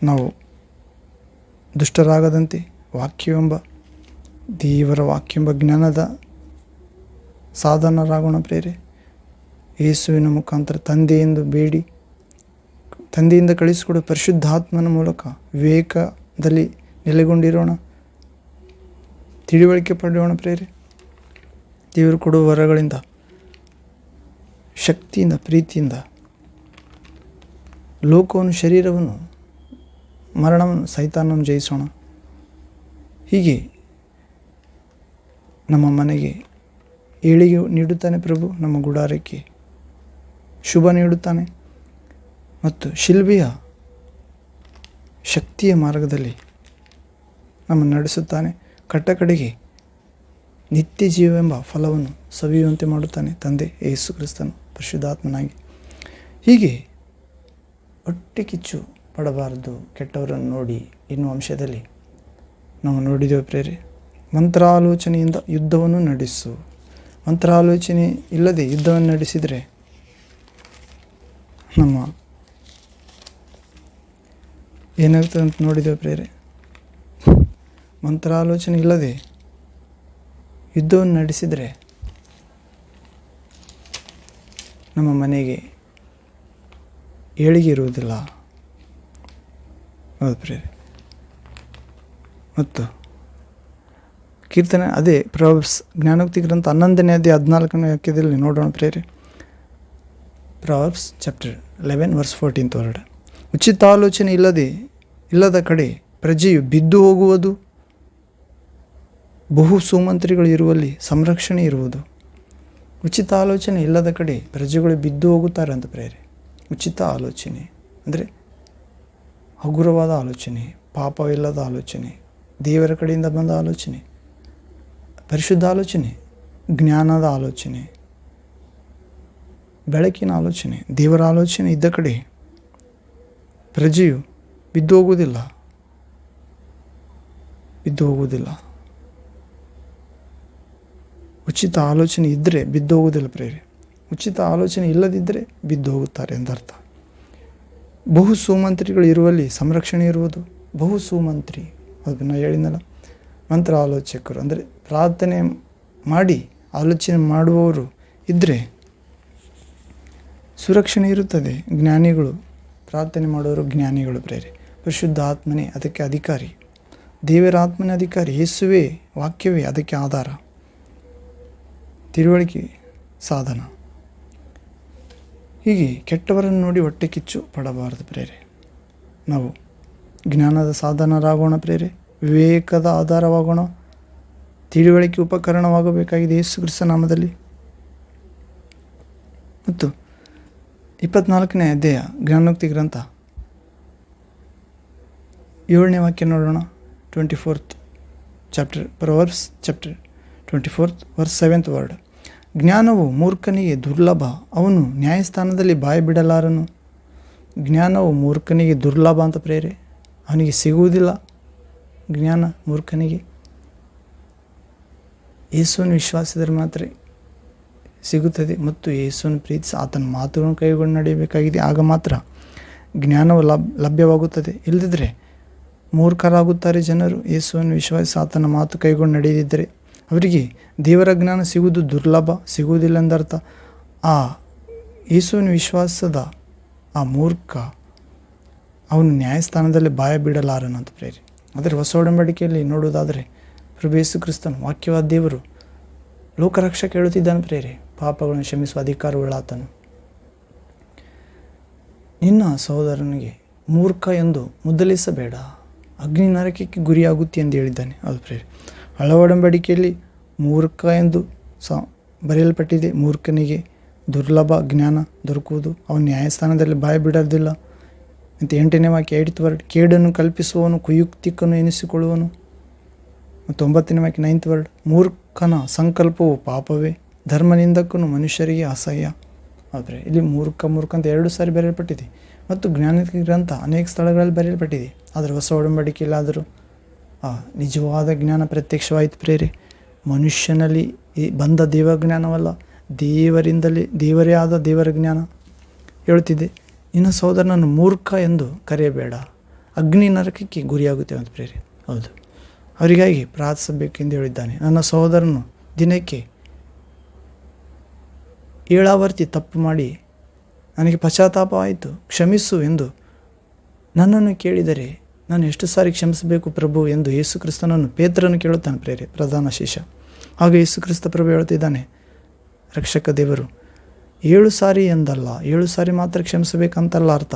ನಾವು ದುಷ್ಟರಾಗದಂತೆ ವಾಕ್ಯವೆಂಬ ದೇವರ ವಾಕ್ಯೆಂಬ ಜ್ಞಾನದ ಸಾಧನರಾಗೋಣ ಪ್ರೇರೆ. ಯೇಸುವಿನ ಮುಖಾಂತರ ತಂದೆಯಿಂದ ಕಳಿಸಿಕೊಡುವ ಪರಿಶುದ್ಧಾತ್ಮನ ಮೂಲಕ ವಿವೇಕದಲ್ಲಿ ನೆಲೆಗೊಂಡಿರೋಣ, ತಿಳುವಳಿಕೆ ಪಡೆಯೋಣ ಪ್ರೇರೆ. ದೇವರು ಕೊಡುವ ವರಗಳಿಂದ, ಶಕ್ತಿಯಿಂದ, ಪ್ರೀತಿಯಿಂದ ಲೋಕವನ್ನು, ಶರೀರವನ್ನು, ಮರಣವನ್ನು, ಸೈತಾನವನ್ನು ಜಯಿಸೋಣ. ಹೀಗೆ ನಮ್ಮ ಮನೆಗೆ ಏಳಿಗೆ ನೀಡುತ್ತಾನೆ ಪ್ರಭು, ನಮ್ಮ ಗುಡಾರಕ್ಕೆ ಶುಭ ನೀಡುತ್ತಾನೆ ಮತ್ತು ಶಿಲ್ಬೆಯ ಶಕ್ತಿಯ ಮಾರ್ಗದಲ್ಲಿ ನಮ್ಮನ್ನು ನಡೆಸುತ್ತಾನೆ. ಕಟ್ಟಕಡೆಗೆ ನಿತ್ಯ ಜೀವವೆಂಬ ಫಲವನ್ನು ಸವಿಯುವಂತೆ ಮಾಡುತ್ತಾನೆ ತಂದೆ ಯೇಸು ಕ್ರಿಸ್ತನು ಪರಿಶುದ್ಧಾತ್ಮನಾಗಿ. ಹೀಗೆ ಹೊಟ್ಟೆ ಕಿಚ್ಚು ಪಡಬಾರದು ಕೆಟ್ಟವರನ್ನು ನೋಡಿ ಎನ್ನುವ ಅಂಶದಲ್ಲಿ ನಾವು ನೋಡಿದ್ದೇವೆ ಪ್ರೇರೆ. ಮಂತ್ರಾಲೋಚನೆಯಿಂದ ಯುದ್ಧವನ್ನು ನಡೆಸು. ಮಂತ್ರಾಲೋಚನೆ ಇಲ್ಲದೆ ಯುದ್ಧವನ್ನು ನಡೆಸಿದರೆ ನಮ್ಮ ಏನಾಗ್ತದೆ ಅಂತ ನೋಡಿದ್ದೇವೆ ಪ್ರೇರೆ. ಮಂತ್ರಾಲೋಚನೆ ಇಲ್ಲದೆ ಯುದ್ಧವನ್ನು ನಡೆಸಿದರೆ ನಮ್ಮ ಮನೆಗೆ ಏಳಿಗೆ ಇರುವುದಿಲ್ಲ. ಹೌದು ಪ್ರೇರೆ. ಮತ್ತು ಕೀರ್ತನೆ ಅದೇ ಪ್ರಾವರ್ಬ್ಸ್ ಜ್ಞಾನೋಕ್ತಿ ಗ್ರಂಥ 11ನೇ ಅಧ್ಯಾಯ 14ನೇ ವಾಕ್ಯದಲ್ಲಿ ನೋಡೋಣ ಪ್ರೇರೆ. Proverbs chapter 11 verse 14th word. ಉಚಿತ ಆಲೋಚನೆ ಇಲ್ಲದ ಕಡೆ ಪ್ರಜೆಯು ಬಿದ್ದು ಹೋಗುವುದು, ಬಹು ಸುಮಂತ್ರಿಗಳು ಇರುವಲ್ಲಿ ಸಂರಕ್ಷಣೆ ಇರುವುದು. ಉಚಿತ ಆಲೋಚನೆ ಇಲ್ಲದ ಕಡೆ ಪ್ರಜೆಗಳು ಬಿದ್ದು ಹೋಗುತ್ತಾರೆ ಅಂತ ಪ್ರೇರೆ. ಉಚಿತ ಆಲೋಚನೆ ಅಂದರೆ ಹಗುರವಾದ ಆಲೋಚನೆ, ಪಾಪವಿಲ್ಲದ ಆಲೋಚನೆ, ದೇವರ ಕಡೆಯಿಂದ ಬಂದ ಆಲೋಚನೆ, ಪರಿಶುದ್ಧ ಆಲೋಚನೆ, ಜ್ಞಾನದ ಆಲೋಚನೆ, ಬೆಳಕಿನ ಆಲೋಚನೆ, ದೇವರ ಆಲೋಚನೆ ಇದ್ದ ಕಡೆ ಪ್ರಜೆಯು ಬಿದ್ದು ಹೋಗುವುದಿಲ್ಲ. ಉಚಿತ ಆಲೋಚನೆ ಇದ್ದರೆ ಬಿದ್ದು ಹೋಗುವುದಿಲ್ಲ ಪ್ರೇರೆ. ಉಚಿತ ಆಲೋಚನೆ ಇಲ್ಲದಿದ್ದರೆ ಬಿದ್ದು ಹೋಗುತ್ತಾರೆ ಎಂದರ್ಥ. ಬಹು ಸುಮಂತ್ರಿಗಳು ಇರುವಲ್ಲಿ ಸಂರಕ್ಷಣೆ ಇರುವುದು. ಬಹು ಸುಮಂತ್ರಿ ಅದನ್ನು ಹೇಳಿದ್ನಲ್ಲ, ಮಂತ್ರ ಆಲೋಚಕರು ಅಂದರೆ ಪ್ರಾರ್ಥನೆ ಮಾಡಿ ಆಲೋಚನೆ ಮಾಡುವವರು ಇದ್ದರೆ ಸುರಕ್ಷಣೆ ಇರುತ್ತದೆ. ಜ್ಞಾನಿಗಳು, ಪ್ರಾರ್ಥನೆ ಮಾಡುವವರು ಜ್ಞಾನಿಗಳು ಪ್ರೇರೆ. ಪರಿಶುದ್ಧ ಆತ್ಮನೇ ಅದಕ್ಕೆ ಅಧಿಕಾರಿ, ದೇವರ ಆತ್ಮನೇ ಅಧಿಕಾರಿ, ಯೇಸುವೇ ವಾಕ್ಯವೇ ಅದಕ್ಕೆ ಆಧಾರ, ತಿಳುವಳಿಕೆ ಸಾಧನ. ಹೀಗೆ ಕೆಟ್ಟವರನ್ನು ನೋಡಿ ಹೊಟ್ಟೆ ಕಿಚ್ಚು ಪಡಬಾರದು ಪ್ರೇರೆ. ನಾವು ಜ್ಞಾನದ ಸಾಧನರಾಗೋಣ ಪ್ರೇರೆ, ವಿವೇಕದ ಆಧಾರವಾಗೋಣ, ತಿಳುವಳಿಕೆ ಉಪಕರಣವಾಗಬೇಕಾಗಿದೆ ಯೇಸು ಕ್ರಿಸ್ತ ನಾಮದಲ್ಲಿ. ಮತ್ತು 24ನೇ ಅಧ್ಯಾಯ ಜ್ಞಾನೋಕ್ತಿ ಗ್ರಂಥ 7ನೇ ವಾಕ್ಯ ನೋಡೋಣ. 24th chapter proverbs chapter 24 verse 7th word. ಜ್ಞಾನವು ಮೂರ್ಖನಿಗೆ ದುರ್ಲಭ, ಅವನು ನ್ಯಾಯಸ್ಥಾನದಲ್ಲಿ ಬಾಯಿ ಬಿಡಲಾರನು. ಜ್ಞಾನವು ಮೂರ್ಖನಿಗೆ ದುರ್ಲಭ ಅಂತ ಪ್ರೇರೆ. ಅವನಿಗೆ ಸಿಗುವುದಿಲ್ಲ ಜ್ಞಾನ ಮೂರ್ಖನಿಗೆ. ಯೇಸುವನ್ನು ವಿಶ್ವಾಸಿದರೆ ಮಾತ್ರ ಸಿಗುತ್ತದೆ ಮತ್ತು ಯೇಸುವನ್ನು ಪ್ರೀತಿಸಿ ಆತನ ಮಾತುಗಳನ್ನು ಕೈಗೊಂಡು ನಡೆಯಬೇಕಾಗಿದೆ. ಆಗ ಮಾತ್ರ ಜ್ಞಾನವು ಲಭ್ಯವಾಗುತ್ತದೆ. ಇಲ್ಲದಿದ್ದರೆ ಮೂರ್ಖರಾಗುತ್ತಾರೆ ಜನರು. ಯೇಸುವನ್ನು ವಿಶ್ವಾಸಿಸಿ ಆತನ ಮಾತು ಕೈಗೊಂಡು ನಡೆಯದಿದ್ದರೆ ಅವರಿಗೆ ದೇವರ ಜ್ಞಾನ ಸಿಗುವುದು ದುರ್ಲಭ, ಸಿಗುವುದಿಲ್ಲ ಎಂದರ್ಥ. ಆ ಯೇಸುವಿನ ವಿಶ್ವಾಸದ ಆ ಮೂರ್ಖ ಅವನು ನ್ಯಾಯಸ್ಥಾನದಲ್ಲಿ ಬಾಯ ಬಿಡಲಾರನಂತ ಪ್ರೇರಿ. ಆದರೆ ಹೊಸ ಒಡಂಬಡಿಕೆಯಲ್ಲಿ ನೋಡುವುದಾದರೆ ಪ್ರಭು ಯೇಸು ಕ್ರಿಸ್ತನು ವಾಕ್ಯವಾದ ದೇವರು ಲೋಕರಕ್ಷಕ ಹೇಳುತ್ತಿದ್ದಾನೆ ಪ್ರೇರೆ. ಪಾಪಗಳನ್ನು ಕ್ಷಮಿಸುವ ಅಧಿಕಾರವುಳ್ಳ ಆತನು. ನಿನ್ನ ಸಹೋದರನಿಗೆ ಮೂರ್ಖ ಎಂದು ಮುದ್ದಲಿಸಬೇಡ, ಅಗ್ನಿ ನರಕಕ್ಕೆ ಗುರಿಯಾಗುತ್ತೆ ಎಂದು ಹೇಳಿದ್ದಾನೆ. ಅದು ಪ್ರೇರೆ. ಹಳ ಒಡಂಬಡಿಕೆಯಲ್ಲಿ ಮೂರ್ಖ ಎಂದು ಬರೆಯಲ್ಪಟ್ಟಿದೆ. ಮೂರ್ಖನಿಗೆ ದುರ್ಲಭ ಜ್ಞಾನ ದೊರಕುವುದು, ಅವನ ನ್ಯಾಯಸ್ಥಾನದಲ್ಲಿ ಬಾಯ ಬಿಡೋದಿಲ್ಲ. ಮತ್ತು 8ನೇ ವಾಕ್ಯ 8th ವರ್ಡ್. ಕೇಡನ್ನು ಕಲ್ಪಿಸುವವನು ಕುಯುಕ್ತಿಕನು ಎನಿಸಿಕೊಳ್ಳುವನು. ಮತ್ತು 9ನೇ ವಾಕ್ಯ 9th ವರ್ಡ್. ಮೂರ್ಖನ ಸಂಕಲ್ಪವು ಪಾಪವೇ, ಧರ್ಮನಿಂದಕ್ಕೂ ಮನುಷ್ಯರಿಗೆ ಅಸಹ್ಯ. ಆದರೆ ಇಲ್ಲಿ ಮೂರ್ಖ ಅಂತ 2 ಸಾರಿ ಬರೆಯಲ್ಪಟ್ಟಿದೆ ಮತ್ತು ಜ್ಞಾನೋಕ್ತಿ ಗ್ರಂಥ ಅನೇಕ ಸ್ಥಳಗಳಲ್ಲಿ ಬರೆಯಲ್ಪಟ್ಟಿದೆ. ಆದರೆ ಹೊಸ ಒಡಂಬಡಿಕೆಯಲ್ಲಾದರೂ ನಿಜವಾದ ಜ್ಞಾನ ಪ್ರತ್ಯಕ್ಷವಾಯಿತು ಪ್ರೇರೆ. ಮನುಷ್ಯನಲ್ಲಿ ಬಂದ ದೇವಜ್ಞಾನವಲ್ಲ, ದೇವರೇ ಆದ ದೇವರ ಜ್ಞಾನ ಹೇಳುತ್ತಿದೆ. ನಿನ್ನ ಸಹೋದರನನ್ನು ಮೂರ್ಖ ಎಂದು ಕರೆಯಬೇಡ, ಅಗ್ನಿ ನರಕಕ್ಕೆ ಗುರಿಯಾಗುತ್ತೇವೆ ಅಂತ ಪ್ರೇರೆ. ಹೌದು, ಅವರಿಗಾಗಿ ಪ್ರಾರ್ಥಿಸಬೇಕೆಂದು ಹೇಳಿದ್ದಾನೆ. ನನ್ನ ಸಹೋದರನು ದಿನಕ್ಕೆ 7 ಆವರ್ತಿ ತಪ್ಪು ಮಾಡಿ ನನಗೆ ಪಶ್ಚಾತ್ತಾಪ ಆಯಿತು, ಕ್ಷಮಿಸು ಎಂದು ನನ್ನನ್ನು ಕೇಳಿದರೆ ನಾನು ಎಷ್ಟು ಸಾರಿ ಕ್ಷಮಿಸಬೇಕು ಪ್ರಭು ಎಂದು ಯೇಸು ಕ್ರಿಸ್ತನನ್ನು ಪೇತ್ರನು ಕೇಳುತ್ತಾನೆ ಪ್ರಧಾನ ಶಿಷ್ಯ. ಆಗ ಯೇಸು ಕ್ರಿಸ್ತ ಪ್ರಭು ಹೇಳ್ತಿದ್ದಾನೆ, ರಕ್ಷಕ ದೇವರು 7 ಸಾರಿ ಎಂದಲ್ಲ, 7 ಸಾರಿ ಮಾತ್ರ ಕ್ಷಮಿಸಬೇಕಂತಲ್ಲ ಅರ್ಥ.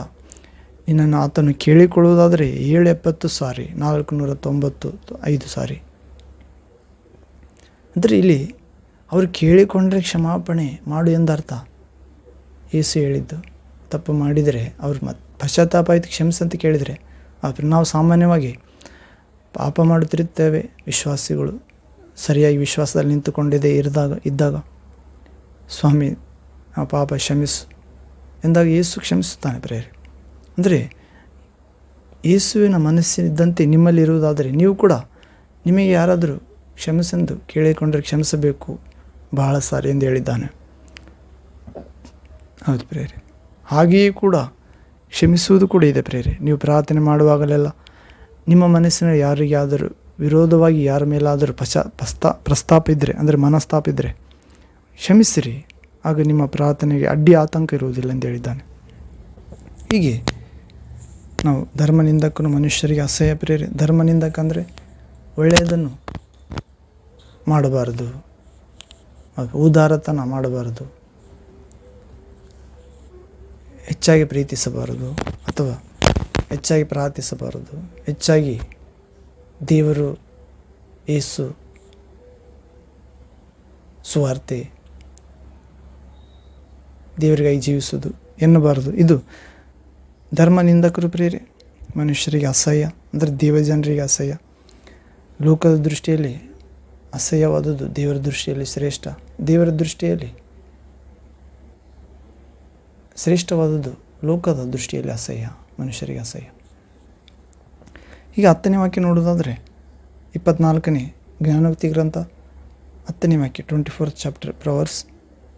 ನಿನ್ನನ್ನು ಆತನು ಕೇಳಿಕೊಳ್ಳುವುದಾದರೆ 770 ಸಾರಿ, 495 ಸಾರಿ. ಅಂದರೆ ಇಲ್ಲಿ ಅವರು ಕೇಳಿಕೊಂಡ್ರೆ ಕ್ಷಮಾಪಣೆ ಮಾಡು ಎಂದರ್ಥ. ಯೇಸು ಹೇಳಿದ್ದು ತಪ್ಪು ಮಾಡಿದರೆ ಅವ್ರು ಪಶ್ಚಾತ್ತಾಪ ಆಯಿತು ಕ್ಷಮಿಸಂತ ಕೇಳಿದರೆ, ಆದರೆ ನಾವು ಸಾಮಾನ್ಯವಾಗಿ ಪಾಪ ಮಾಡುತ್ತಿರುತ್ತೇವೆ. ವಿಶ್ವಾಸಿಗಳು ಸರಿಯಾಗಿ ವಿಶ್ವಾಸದಲ್ಲಿ ನಿಂತುಕೊಂಡಿದೆ ಇದ್ದಾಗ ಸ್ವಾಮಿ ಆ ಪಾಪ ಕ್ಷಮಿಸು ಎಂದಾಗ ಯೇಸು ಕ್ಷಮಿಸುತ್ತಾನೆ ಪ್ರೇರೆ. ಅಂದರೆ ಯೇಸುವಿನ ಮನಸ್ಸಿದ್ದಂತೆ ನಿಮ್ಮಲ್ಲಿರುವುದಾದರೆ ನೀವು ಕೂಡ ನಿಮಗೆ ಯಾರಾದರೂ ಕ್ಷಮಿಸೆಂದು ಕೇಳಿಕೊಂಡರೆ ಕ್ಷಮಿಸಬೇಕು ಬಹಳ ಸಾರಿ ಎಂದು ಹೇಳಿದ್ದಾನೆ. ಹೌದು ಪ್ರೇರೆ. ಹಾಗೆಯೇ ಕೂಡ ಕ್ಷಮಿಸುವುದು ಕೂಡ ಇದೆ ಪ್ರೇರೆ. ನೀವು ಪ್ರಾರ್ಥನೆ ಮಾಡುವಾಗಲೆಲ್ಲ ನಿಮ್ಮ ಮನಸ್ಸಿನ ಯಾರಿಗಾದರೂ ವಿರೋಧವಾಗಿ ಯಾರ ಮೇಲಾದರೂ ಪ್ರಸ್ತಾಪ ಇದ್ದರೆ, ಅಂದರೆ ಮನಸ್ತಾಪ ಇದ್ದರೆ ಕ್ಷಮಿಸಿರಿ, ಆಗ ನಿಮ್ಮ ಪ್ರಾರ್ಥನೆಗೆ ಅಡ್ಡಿ ಆತಂಕ ಇರುವುದಿಲ್ಲ ಎಂದು ಹೇಳಿದ್ದಾನೆ. ಹೀಗೆ ನಾವು ಧರ್ಮನಿಂದಕ್ಕೂ ಮನುಷ್ಯರಿಗೆ ಅಸಹ್ಯ ಪ್ರೇರೆ. ಧರ್ಮನಿಂದಕ್ಕಂದರೆ ಒಳ್ಳೆಯದನ್ನು ಮಾಡಬಾರದು, ಉದಾರತನ ಮಾಡಬಾರದು, ಹೆಚ್ಚಾಗಿ ಪ್ರೀತಿಸಬಾರದು ಅಥವಾ ಹೆಚ್ಚಾಗಿ ಪ್ರಾರ್ಥಿಸಬಾರದು, ಹೆಚ್ಚಾಗಿ ದೇವರು, ಯೇಸು, ಸುವಾರ್ತೆ, ದೇವರಿಗಾಗಿ ಜೀವಿಸುವುದು ಎನ್ನಬಾರದು. ಇದು ಧರ್ಮನಿಂದಕರು ಪ್ರೇರೆ. ಮನುಷ್ಯರಿಗೆ ಅಸಹ್ಯ, ಅಂದರೆ ದೇವಜನರಿಗೆ ಅಸಹ್ಯ. ಲೋಕದ ದೃಷ್ಟಿಯಲ್ಲಿ ಅಸಹ್ಯವಾದದ್ದು ದೇವರ ದೃಷ್ಟಿಯಲ್ಲಿ ಶ್ರೇಷ್ಠ, ದೇವರ ದೃಷ್ಟಿಯಲ್ಲಿ ಶ್ರೇಷ್ಠವಾದದ್ದು ಲೋಕದ ದೃಷ್ಟಿಯಲ್ಲಿ ಅಸಹ್ಯ, ಮನುಷ್ಯರಿಗೆ ಅಸಹ್ಯ. ಈಗ 10ನೇ ವಾಕ್ಯ ನೋಡೋದಾದರೆ 24ನೇ ಜ್ಞಾನೋಕ್ತಿ ಗ್ರಂಥ 10ನೇ ವಾಕ್ಯ, 24th ಚಾಪ್ಟರ್, ಪ್ರವರ್ಸ್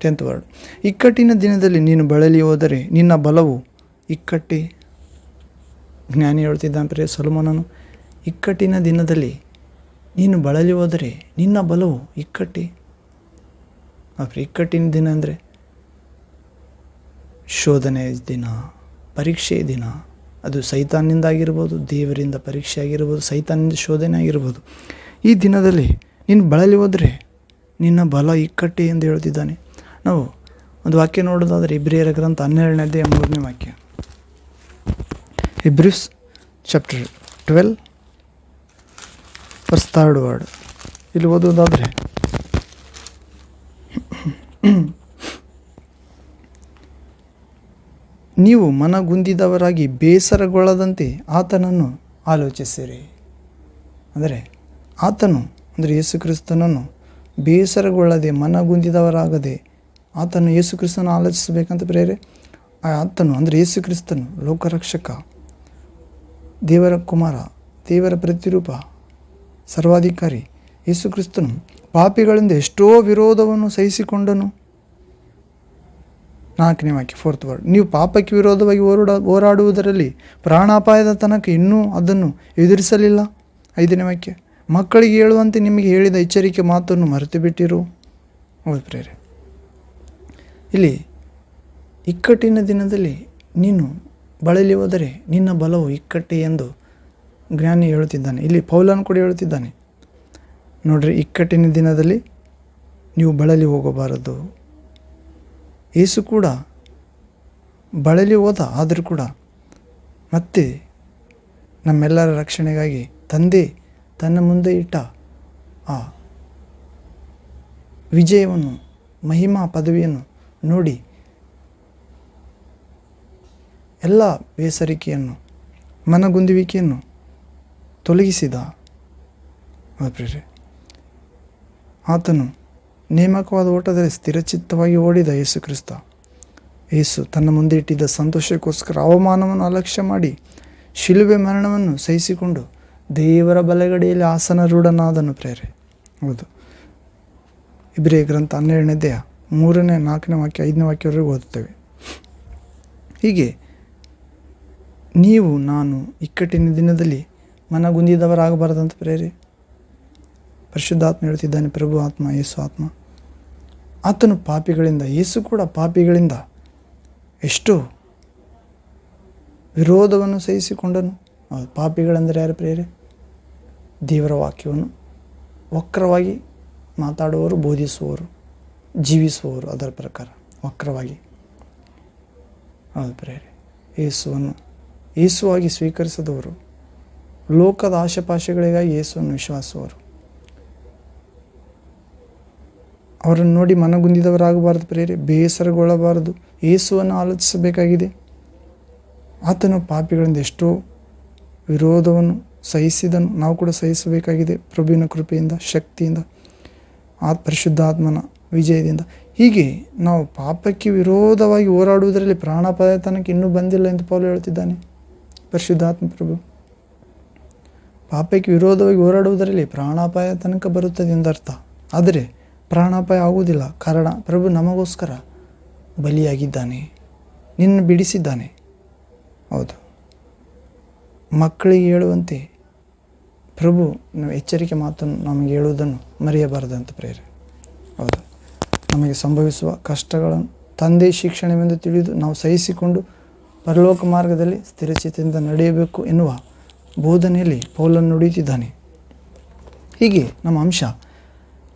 10th ವರ್ಡ್. ಇಕ್ಕಟ್ಟಿನ ದಿನದಲ್ಲಿ ನೀನು ಬಳಲಿ ಹೋದರೆ ನಿನ್ನ ಬಲವು ಇಕ್ಕಟ್ಟಿ. ಜ್ಞಾನಿ ಹೇಳ್ತಿದ್ದಾನೆ ಪ್ರಿಯ ಸೊಲೊಮೋನನು, ಇಕ್ಕಟ್ಟಿನ ದಿನದಲ್ಲಿ ನೀನು ಬಳಲಿ ಹೋದರೆ ನಿನ್ನ ಬಲವು ಇಕ್ಕಟ್ಟಿ. ಇಕ್ಕಟ್ಟಿನ ದಿನ ಅಂದರೆ ಶೋಧನೆಯ ದಿನ, ಪರೀಕ್ಷೆಯ ದಿನ. ಅದು ಸೈತಾನ್ನಿಂದ ಆಗಿರ್ಬೋದು, ದೇವರಿಂದ ಪರೀಕ್ಷೆ ಆಗಿರ್ಬೋದು, ಸೈತಾನ್ನಿಂದ ಶೋಧನೆ ಆಗಿರ್ಬೋದು. ಈ ದಿನದಲ್ಲಿ ನೀನು ಬಳಲಿ ಹೋದರೆ ನಿನ್ನ ಬಲ ಇಕ್ಕಟ್ಟಿ ಎಂದು ಹೇಳ್ತಿದ್ದಾನೆ. ನಾವು ಒಂದು ವಾಕ್ಯ ನೋಡೋದಾದರೆ ಇಬ್ರಿಯರ ಗ್ರಂಥ 12ನೇ ಅಧ್ಯಾಯ 3ನೇ ವಾಕ್ಯ. Hebrews chapter 12 verse 3rd word. ಇಲ್ಲಿ ಓದುವುದಾದರೆ ನೀವು ಮನಗುಂದಿದವರಾಗಿ ಬೇಸರಗೊಳ್ಳದಂತೆ ಆತನನ್ನು ಆಲೋಚಿಸಿರಿ. ಅಂದರೆ ಆತನು, ಅಂದರೆ ಯೇಸು ಕ್ರಿಸ್ತನನ್ನು ಬೇಸರಗೊಳ್ಳದೆ ಮನಗುಂದಿದವರಾಗದೆ ಆತನು ಯೇಸು ಕ್ರಿಸ್ತನ ಆಲೋಚಿಸಬೇಕಂತ ಪ್ರೇರೆ. ಆತನು ಅಂದರೆ ಯೇಸು ಕ್ರಿಸ್ತನು ಲೋಕರಕ್ಷಕ, ದೇವರ ಕುಮಾರ, ದೇವರ ಪ್ರತಿರೂಪ, ಸರ್ವಾಧಿಕಾರಿ. ಯೇಸು ಕ್ರಿಸ್ತನು ಪಾಪಿಗಳಿಂದ ಎಷ್ಟೋ ವಿರೋಧವನ್ನು ಸಹಿಸಿಕೊಂಡನು. 4ನೇ ವಾಕ್ಯ, 4th ವರ್ಡ್. ನೀವು ಪಾಪಕ್ಕೆ ವಿರೋಧವಾಗಿ ಹೋರಾಡುವುದರಲ್ಲಿ ಪ್ರಾಣಾಪಾಯದ ತನಕ ಇನ್ನೂ ಅದನ್ನು ಎದುರಿಸಲಿಲ್ಲ. 5ನೇ ವಾಕ್ಯ, ಮಕ್ಕಳಿಗೆ ಹೇಳುವಂತೆ ನಿಮಗೆ ಹೇಳಿದ ಎಚ್ಚರಿಕೆ ಮಾತನ್ನು ಮರೆತು ಬಿಟ್ಟಿರು. ಹೌದು ಪ್ರೇರೆ. ಇಲ್ಲಿ ಇಕ್ಕಟ್ಟಿನ ದಿನದಲ್ಲಿ ನೀನು ಬಳಲಿ ಹೋದರೆ ನಿನ್ನ ಬಲವು ಇಕ್ಕಟ್ಟೆ ಎಂದು ಜ್ಞಾನಿ ಹೇಳುತ್ತಿದ್ದಾನೆ. ಇಲ್ಲಿ ಪೌಲನು ಕೂಡ ಹೇಳುತ್ತಿದ್ದಾನೆ. ನೋಡ್ರಿ, ಇಕ್ಕಟ್ಟಿನ ದಿನದಲ್ಲಿ ನೀವು ಬಳಲಿ ಹೋಗಬಾರದು. ಯೇಸು ಕೂಡ ಬಳಲಿ ಹೋದ, ಆದರೂ ಕೂಡ ಮತ್ತೆ ನಮ್ಮೆಲ್ಲರ ರಕ್ಷಣೆಗಾಗಿ ತಂದೆ ತನ್ನ ಮುಂದೆ ಇಟ್ಟ ಆ ವಿಜಯವನ್ನು, ಮಹಿಮಾ ಪದವಿಯನ್ನು ನೋಡಿ ಎಲ್ಲ ಬೇಸರಿಕೆಯನ್ನು, ಮನಗುಂದುವಿಕೆಯನ್ನು ತೊಲಗಿಸಿದ. ಪ್ರೇರೆ, ಆತನು ನೇಮಕವಾದ ಓಟದಲ್ಲಿ ಸ್ಥಿರಚಿತ್ತವಾಗಿ ಓಡಿದ ಯೇಸು ಕ್ರಿಸ್ತ. ಯೇಸು ತನ್ನ ಮುಂದೆ ಇಟ್ಟಿದ್ದ ಸಂತೋಷಕ್ಕೋಸ್ಕರ ಅವಮಾನವನ್ನು ಅಲಕ್ಷ್ಯ ಮಾಡಿ ಶಿಲುಬೆ ಮರಣವನ್ನು ಸಹಿಸಿಕೊಂಡು ದೇವರ ಬಲಗಡೆಯಲ್ಲಿ ಆಸನರೂಢನಾದನು ಪ್ರೇರೆ. ಹೌದು, ಇಬ್ರಿಯ ಗ್ರಂಥ 12ನೇ ಅಧ್ಯಾಯ 3ನೇ 4ನೇ ವಾಕ್ಯ 5ನೇ ವಾಕ್ಯವರೆಗೂ ಓದುತ್ತೇವೆ. ಹೀಗೆ ನೀವು ನಾನು ಇಕ್ಕಟ್ಟಿನ ದಿನದಲ್ಲಿ ಮನಗುಂದಿದವರಾಗಬಾರದಂತ ಪ್ರೇರೆ. ಪರಿಶುದ್ಧಾತ್ಮ ಹೇಳ್ತಿದ್ದಾನೆ, ಪ್ರಭು ಆತ್ಮ, ಯೇಸು ಆತ್ಮ. ಆತನು ಪಾಪಿಗಳಿಂದ, ಯೇಸು ಕೂಡ ಪಾಪಿಗಳಿಂದ ಎಷ್ಟು ವಿರೋಧವನ್ನು ಸಹಿಸಿಕೊಂಡನು. ಪಾಪಿಗಳೆಂದರೆ ಯಾರು ಪ್ರಿಯರೇ? ದೇವರ ವಾಕ್ಯವನ್ನು ವಕ್ರವಾಗಿ ಮಾತಾಡುವವರು, ಬೋಧಿಸುವವರು, ಜೀವಿಸುವವರು ಅದರ ಪ್ರಕಾರ ವಕ್ರವಾಗಿ. ಹೌದು ಪ್ರಿಯರೇ, ಯೇಸುವನ್ನು ಯೇಸುವಾಗಿ ಸ್ವೀಕರಿಸಿದವರು, ಲೋಕದ ಆಶೆಪಾಶೆಗಳಿಗಾಗಿ ಯೇಸುವನ್ನು ವಿಶ್ವಾಸುವರು. ಅವರನ್ನು ನೋಡಿ ಮನಗುಂದಿದವರಾಗಬಾರದು ಪ್ರಿಯರೇ, ಬೇಸರಗೊಳ್ಳಬಾರದು. ಯೇಸುವನ್ನು ಆಲೋಚಿಸಬೇಕಾಗಿದೆ. ಆತನು ಪಾಪಿಗಳಿಂದ ಎಷ್ಟೋ ವಿರೋಧವನ್ನು ಸಹಿಸಿದನು. ನಾವು ಕೂಡ ಸಹಿಸಬೇಕಾಗಿದೆ ಪ್ರಭುವಿನ ಕೃಪೆಯಿಂದ, ಶಕ್ತಿಯಿಂದ, ಪರಿಶುದ್ಧಾತ್ಮನ ವಿಜಯದಿಂದ. ಹೀಗೆ ನಾವು ಪಾಪಕ್ಕೆ ವಿರೋಧವಾಗಿ ಹೋರಾಡುವುದರಲ್ಲಿ ಪ್ರಾಣಾಪಾಯ ತನಕ ಇನ್ನೂ ಬಂದಿಲ್ಲ ಎಂದು ಪೌಲ ಹೇಳ್ತಿದ್ದಾನೆ. ಪರಿಶುದ್ಧಾತ್ಮ ಪ್ರಭು ಪಾಪಕ್ಕೆ ವಿರೋಧವಾಗಿ ಹೋರಾಡುವುದರಲ್ಲಿ ಪ್ರಾಣಾಪಾಯ ತನಕ ಬರುತ್ತದೆ ಎಂದರ್ಥ. ಆದರೆ ಪ್ರಾಣಾಪಾಯ ಆಗುವುದಿಲ್ಲ, ಕಾರಣ ಪ್ರಭು ನಮಗೋಸ್ಕರ ಬಲಿಯಾಗಿದ್ದಾನೆ, ನಿನ್ನ ಬಿಡಿಸಿದ್ದಾನೆ. ಹೌದು, ಮಕ್ಕಳಿಗೆ ಹೇಳುವಂತೆ ಪ್ರಭು ನಾವು ಎಚ್ಚರಿಕೆ ಮಾತನ್ನು ನಮಗೆ ಹೇಳುವುದನ್ನು ಮರೆಯಬಾರದಂತ ಪ್ರೇರೆ. ಹೌದು, ನಮಗೆ ಸಂಭವಿಸುವ ಕಷ್ಟಗಳನ್ನು ತಂದೆ ಶಿಕ್ಷಣವೆಂದು ತಿಳಿದು ನಾವು ಸಹಿಸಿಕೊಂಡು ಪರಲೋಕ ಮಾರ್ಗದಲ್ಲಿ ಸ್ಥಿರಚಿತೆಯಿಂದ ನಡೆಯಬೇಕು ಎನ್ನುವ ಬೋಧನೆಯಲ್ಲಿ ಪೌಲನು ನುಡಿಯುತ್ತಿದ್ದಾನೆ. ಹೀಗೆ ನಮ್ಮ ಅಂಶ,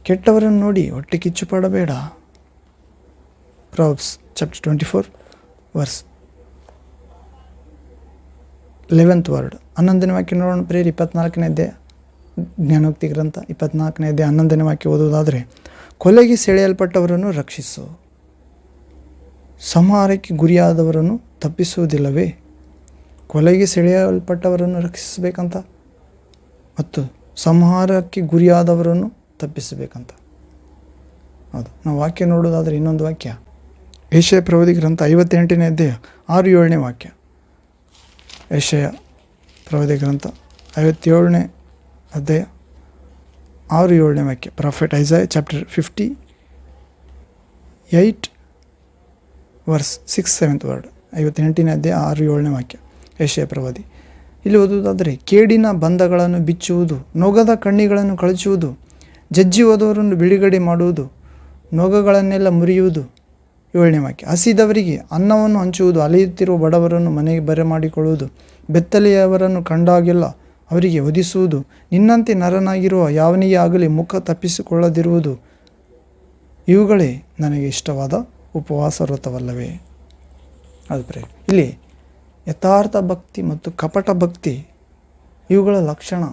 ಕೆಟ್ಟವರನ್ನು ನೋಡಿ ಹೊಟ್ಟೆ ಕಿಚ್ಚು ಪಡಬೇಡ. Proverbs chapter 24 verse 11th word. 11ನೇ ವಾಕ್ಯ ನೋಡೋಣ ಪ್ರೇರಿ. 24ನೇ ಅಧ್ಯಾಯ ಜ್ಞಾನೋಕ್ತಿ ಗ್ರಂಥ 24ನೇ ಅಧ್ಯಾಯ 11ನೇ ವಾಕ್ಯ ಓದುವುದಾದರೆ, ಕೊಲೆಗೆ ಸೆಳೆಯಲ್ಪಟ್ಟವರನ್ನು ರಕ್ಷಿಸು, ಸಂಹಾರಕ್ಕೆ ಗುರಿಯಾದವರನ್ನು ತಪ್ಪಿಸುವುದಿಲ್ಲವೇ? ಕೊಲೆಗೆ ಸೆಳೆಯಲ್ಪಟ್ಟವರನ್ನು ರಕ್ಷಿಸಬೇಕಂತ ಮತ್ತು ಸಂಹಾರಕ್ಕೆ ಗುರಿಯಾದವರನ್ನು ತಪ್ಪಿಸಬೇಕಂತ. ಹೌದು, ನಾವು ವಾಕ್ಯ ನೋಡೋದಾದರೆ ಇನ್ನೊಂದು ವಾಕ್ಯ ಯೆಶಾಯ ಪ್ರವಾದಿ ಗ್ರಂಥ 58ನೇ ಅಧ್ಯಾಯ 6-7ನೇ ವಾಕ್ಯ. ಯೆಶಾಯ ಪ್ರವಾದಿ ಗ್ರಂಥ 57ನೇ ಅಧ್ಯಾಯ 6-7ನೇ ವಾಕ್ಯ. Prophet Isaiah chapter 58 verse 6-7th word. 58ನೇ ಅಧ್ಯಾಯ 6-7ನೇ ವಾಕ್ಯ ಯೆಶಾಯ ಪ್ರವಾದಿ. ಇಲ್ಲಿ ಓದುವುದಾದರೆ, ಕೇಡಿನ ಬಂಧಗಳನ್ನು ಬಿಚ್ಚುವುದು, ನೊಗದ ಕಣ್ಣಿಗಳನ್ನು ಕಳಚುವುದು, ಜಜ್ಜಿ ಹೋದವರನ್ನು ಬಿಡುಗಡೆ ಮಾಡುವುದು, ನೊಗಗಳನ್ನೆಲ್ಲ ಮುರಿಯುವುದು. 7ನೇ ವಾಕ್ಯ. ಹಸಿದವರಿಗೆ ಅನ್ನವನ್ನು ಹಂಚುವುದು, ಅಲೆಯುತ್ತಿರುವ ಬಡವರನ್ನು ಮನೆಗೆ ಬರಮಾಡಿಕೊಳ್ಳುವುದು, ಬೆತ್ತಲೆಯವರನ್ನು ಕಂಡಾಗೆಲ್ಲ ಅವರಿಗೆ ಒದಿಸುವುದು, ನಿನ್ನಂತೆ ನರನಾಗಿರುವ ಯಾವನಿಗೆ ಆಗಲಿ ಮುಖ ತಪ್ಪಿಸಿಕೊಳ್ಳದಿರುವುದು. ಇವುಗಳೇ ನನಗೆ ಇಷ್ಟವಾದ ಉಪವಾಸ ವ್ರತವಲ್ಲವೇ? ಅದು ಪ್ರಿಯ, ಇಲ್ಲಿ ಯಥಾರ್ಥ ಭಕ್ತಿ ಮತ್ತು ಕಪಟ ಭಕ್ತಿ ಇವುಗಳ ಲಕ್ಷಣ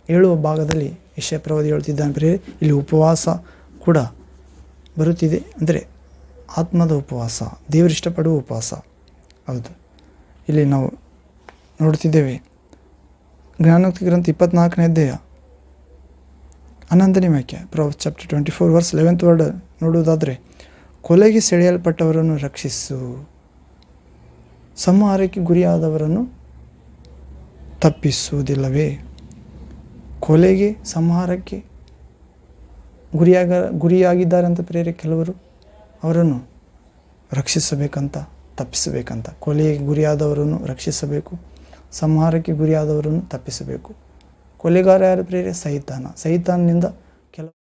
ಹೇಳುವ ಭಾಗದಲ್ಲಿ ಯೆಶಾಯ ಪ್ರವಾದಿ ಹೇಳ್ತಿದ್ದಾನೆ ಪ್ರಿಯ. ಇಲ್ಲಿ ಉಪವಾಸ ಕೂಡ ಬರುತ್ತಿದೆ, ಅಂದರೆ ಆತ್ಮದ ಉಪವಾಸ, ದೇವರಿಷ್ಟಪಡುವ ಉಪವಾಸ. ಹೌದು, ಇಲ್ಲಿ ನಾವು ನೋಡ್ತಿದ್ದೇವೆ ಜ್ಞಾನೋಕ್ತಿ ಗ್ರಂಥ 24ನೇ ಅಧ್ಯಾಯ 11ನೇ ವಾಕ್ಯ. Proverbs chapter 24 verse 11th word ನೋಡುವುದಾದರೆ, ಕೊಲೆಗೆ ಸೆಳೆಯಲ್ಪಟ್ಟವರನ್ನು ರಕ್ಷಿಸು, ಸಂಹಾರಕ್ಕೆ ಗುರಿಯಾದವರನ್ನು ತಪ್ಪಿಸುವುದಿಲ್ಲವೇ? ಕೊಲೆಗೆ ಸಂಹಾರಕ್ಕೆ ಗುರಿಯಾಗಿದ್ದಾರೆ ಅಂತ ಪ್ರೇರೆ ಕೆಲವರು, ಅವರನ್ನು ರಕ್ಷಿಸಬೇಕಂತ, ತಪ್ಪಿಸಬೇಕಂತ. ಕೊಲೆಗೆ ಗುರಿಯಾದವರನ್ನು ರಕ್ಷಿಸಬೇಕು, ಸಂಹಾರಕ್ಕೆ ಗುರಿಯಾದವರನ್ನು ತಪ್ಪಿಸಬೇಕು. ಕೊಲೆಗಾರ ಯಾರು ಪ್ರೇರೆ? ಸೈತಾನನಿಂದ ಕೆಲವು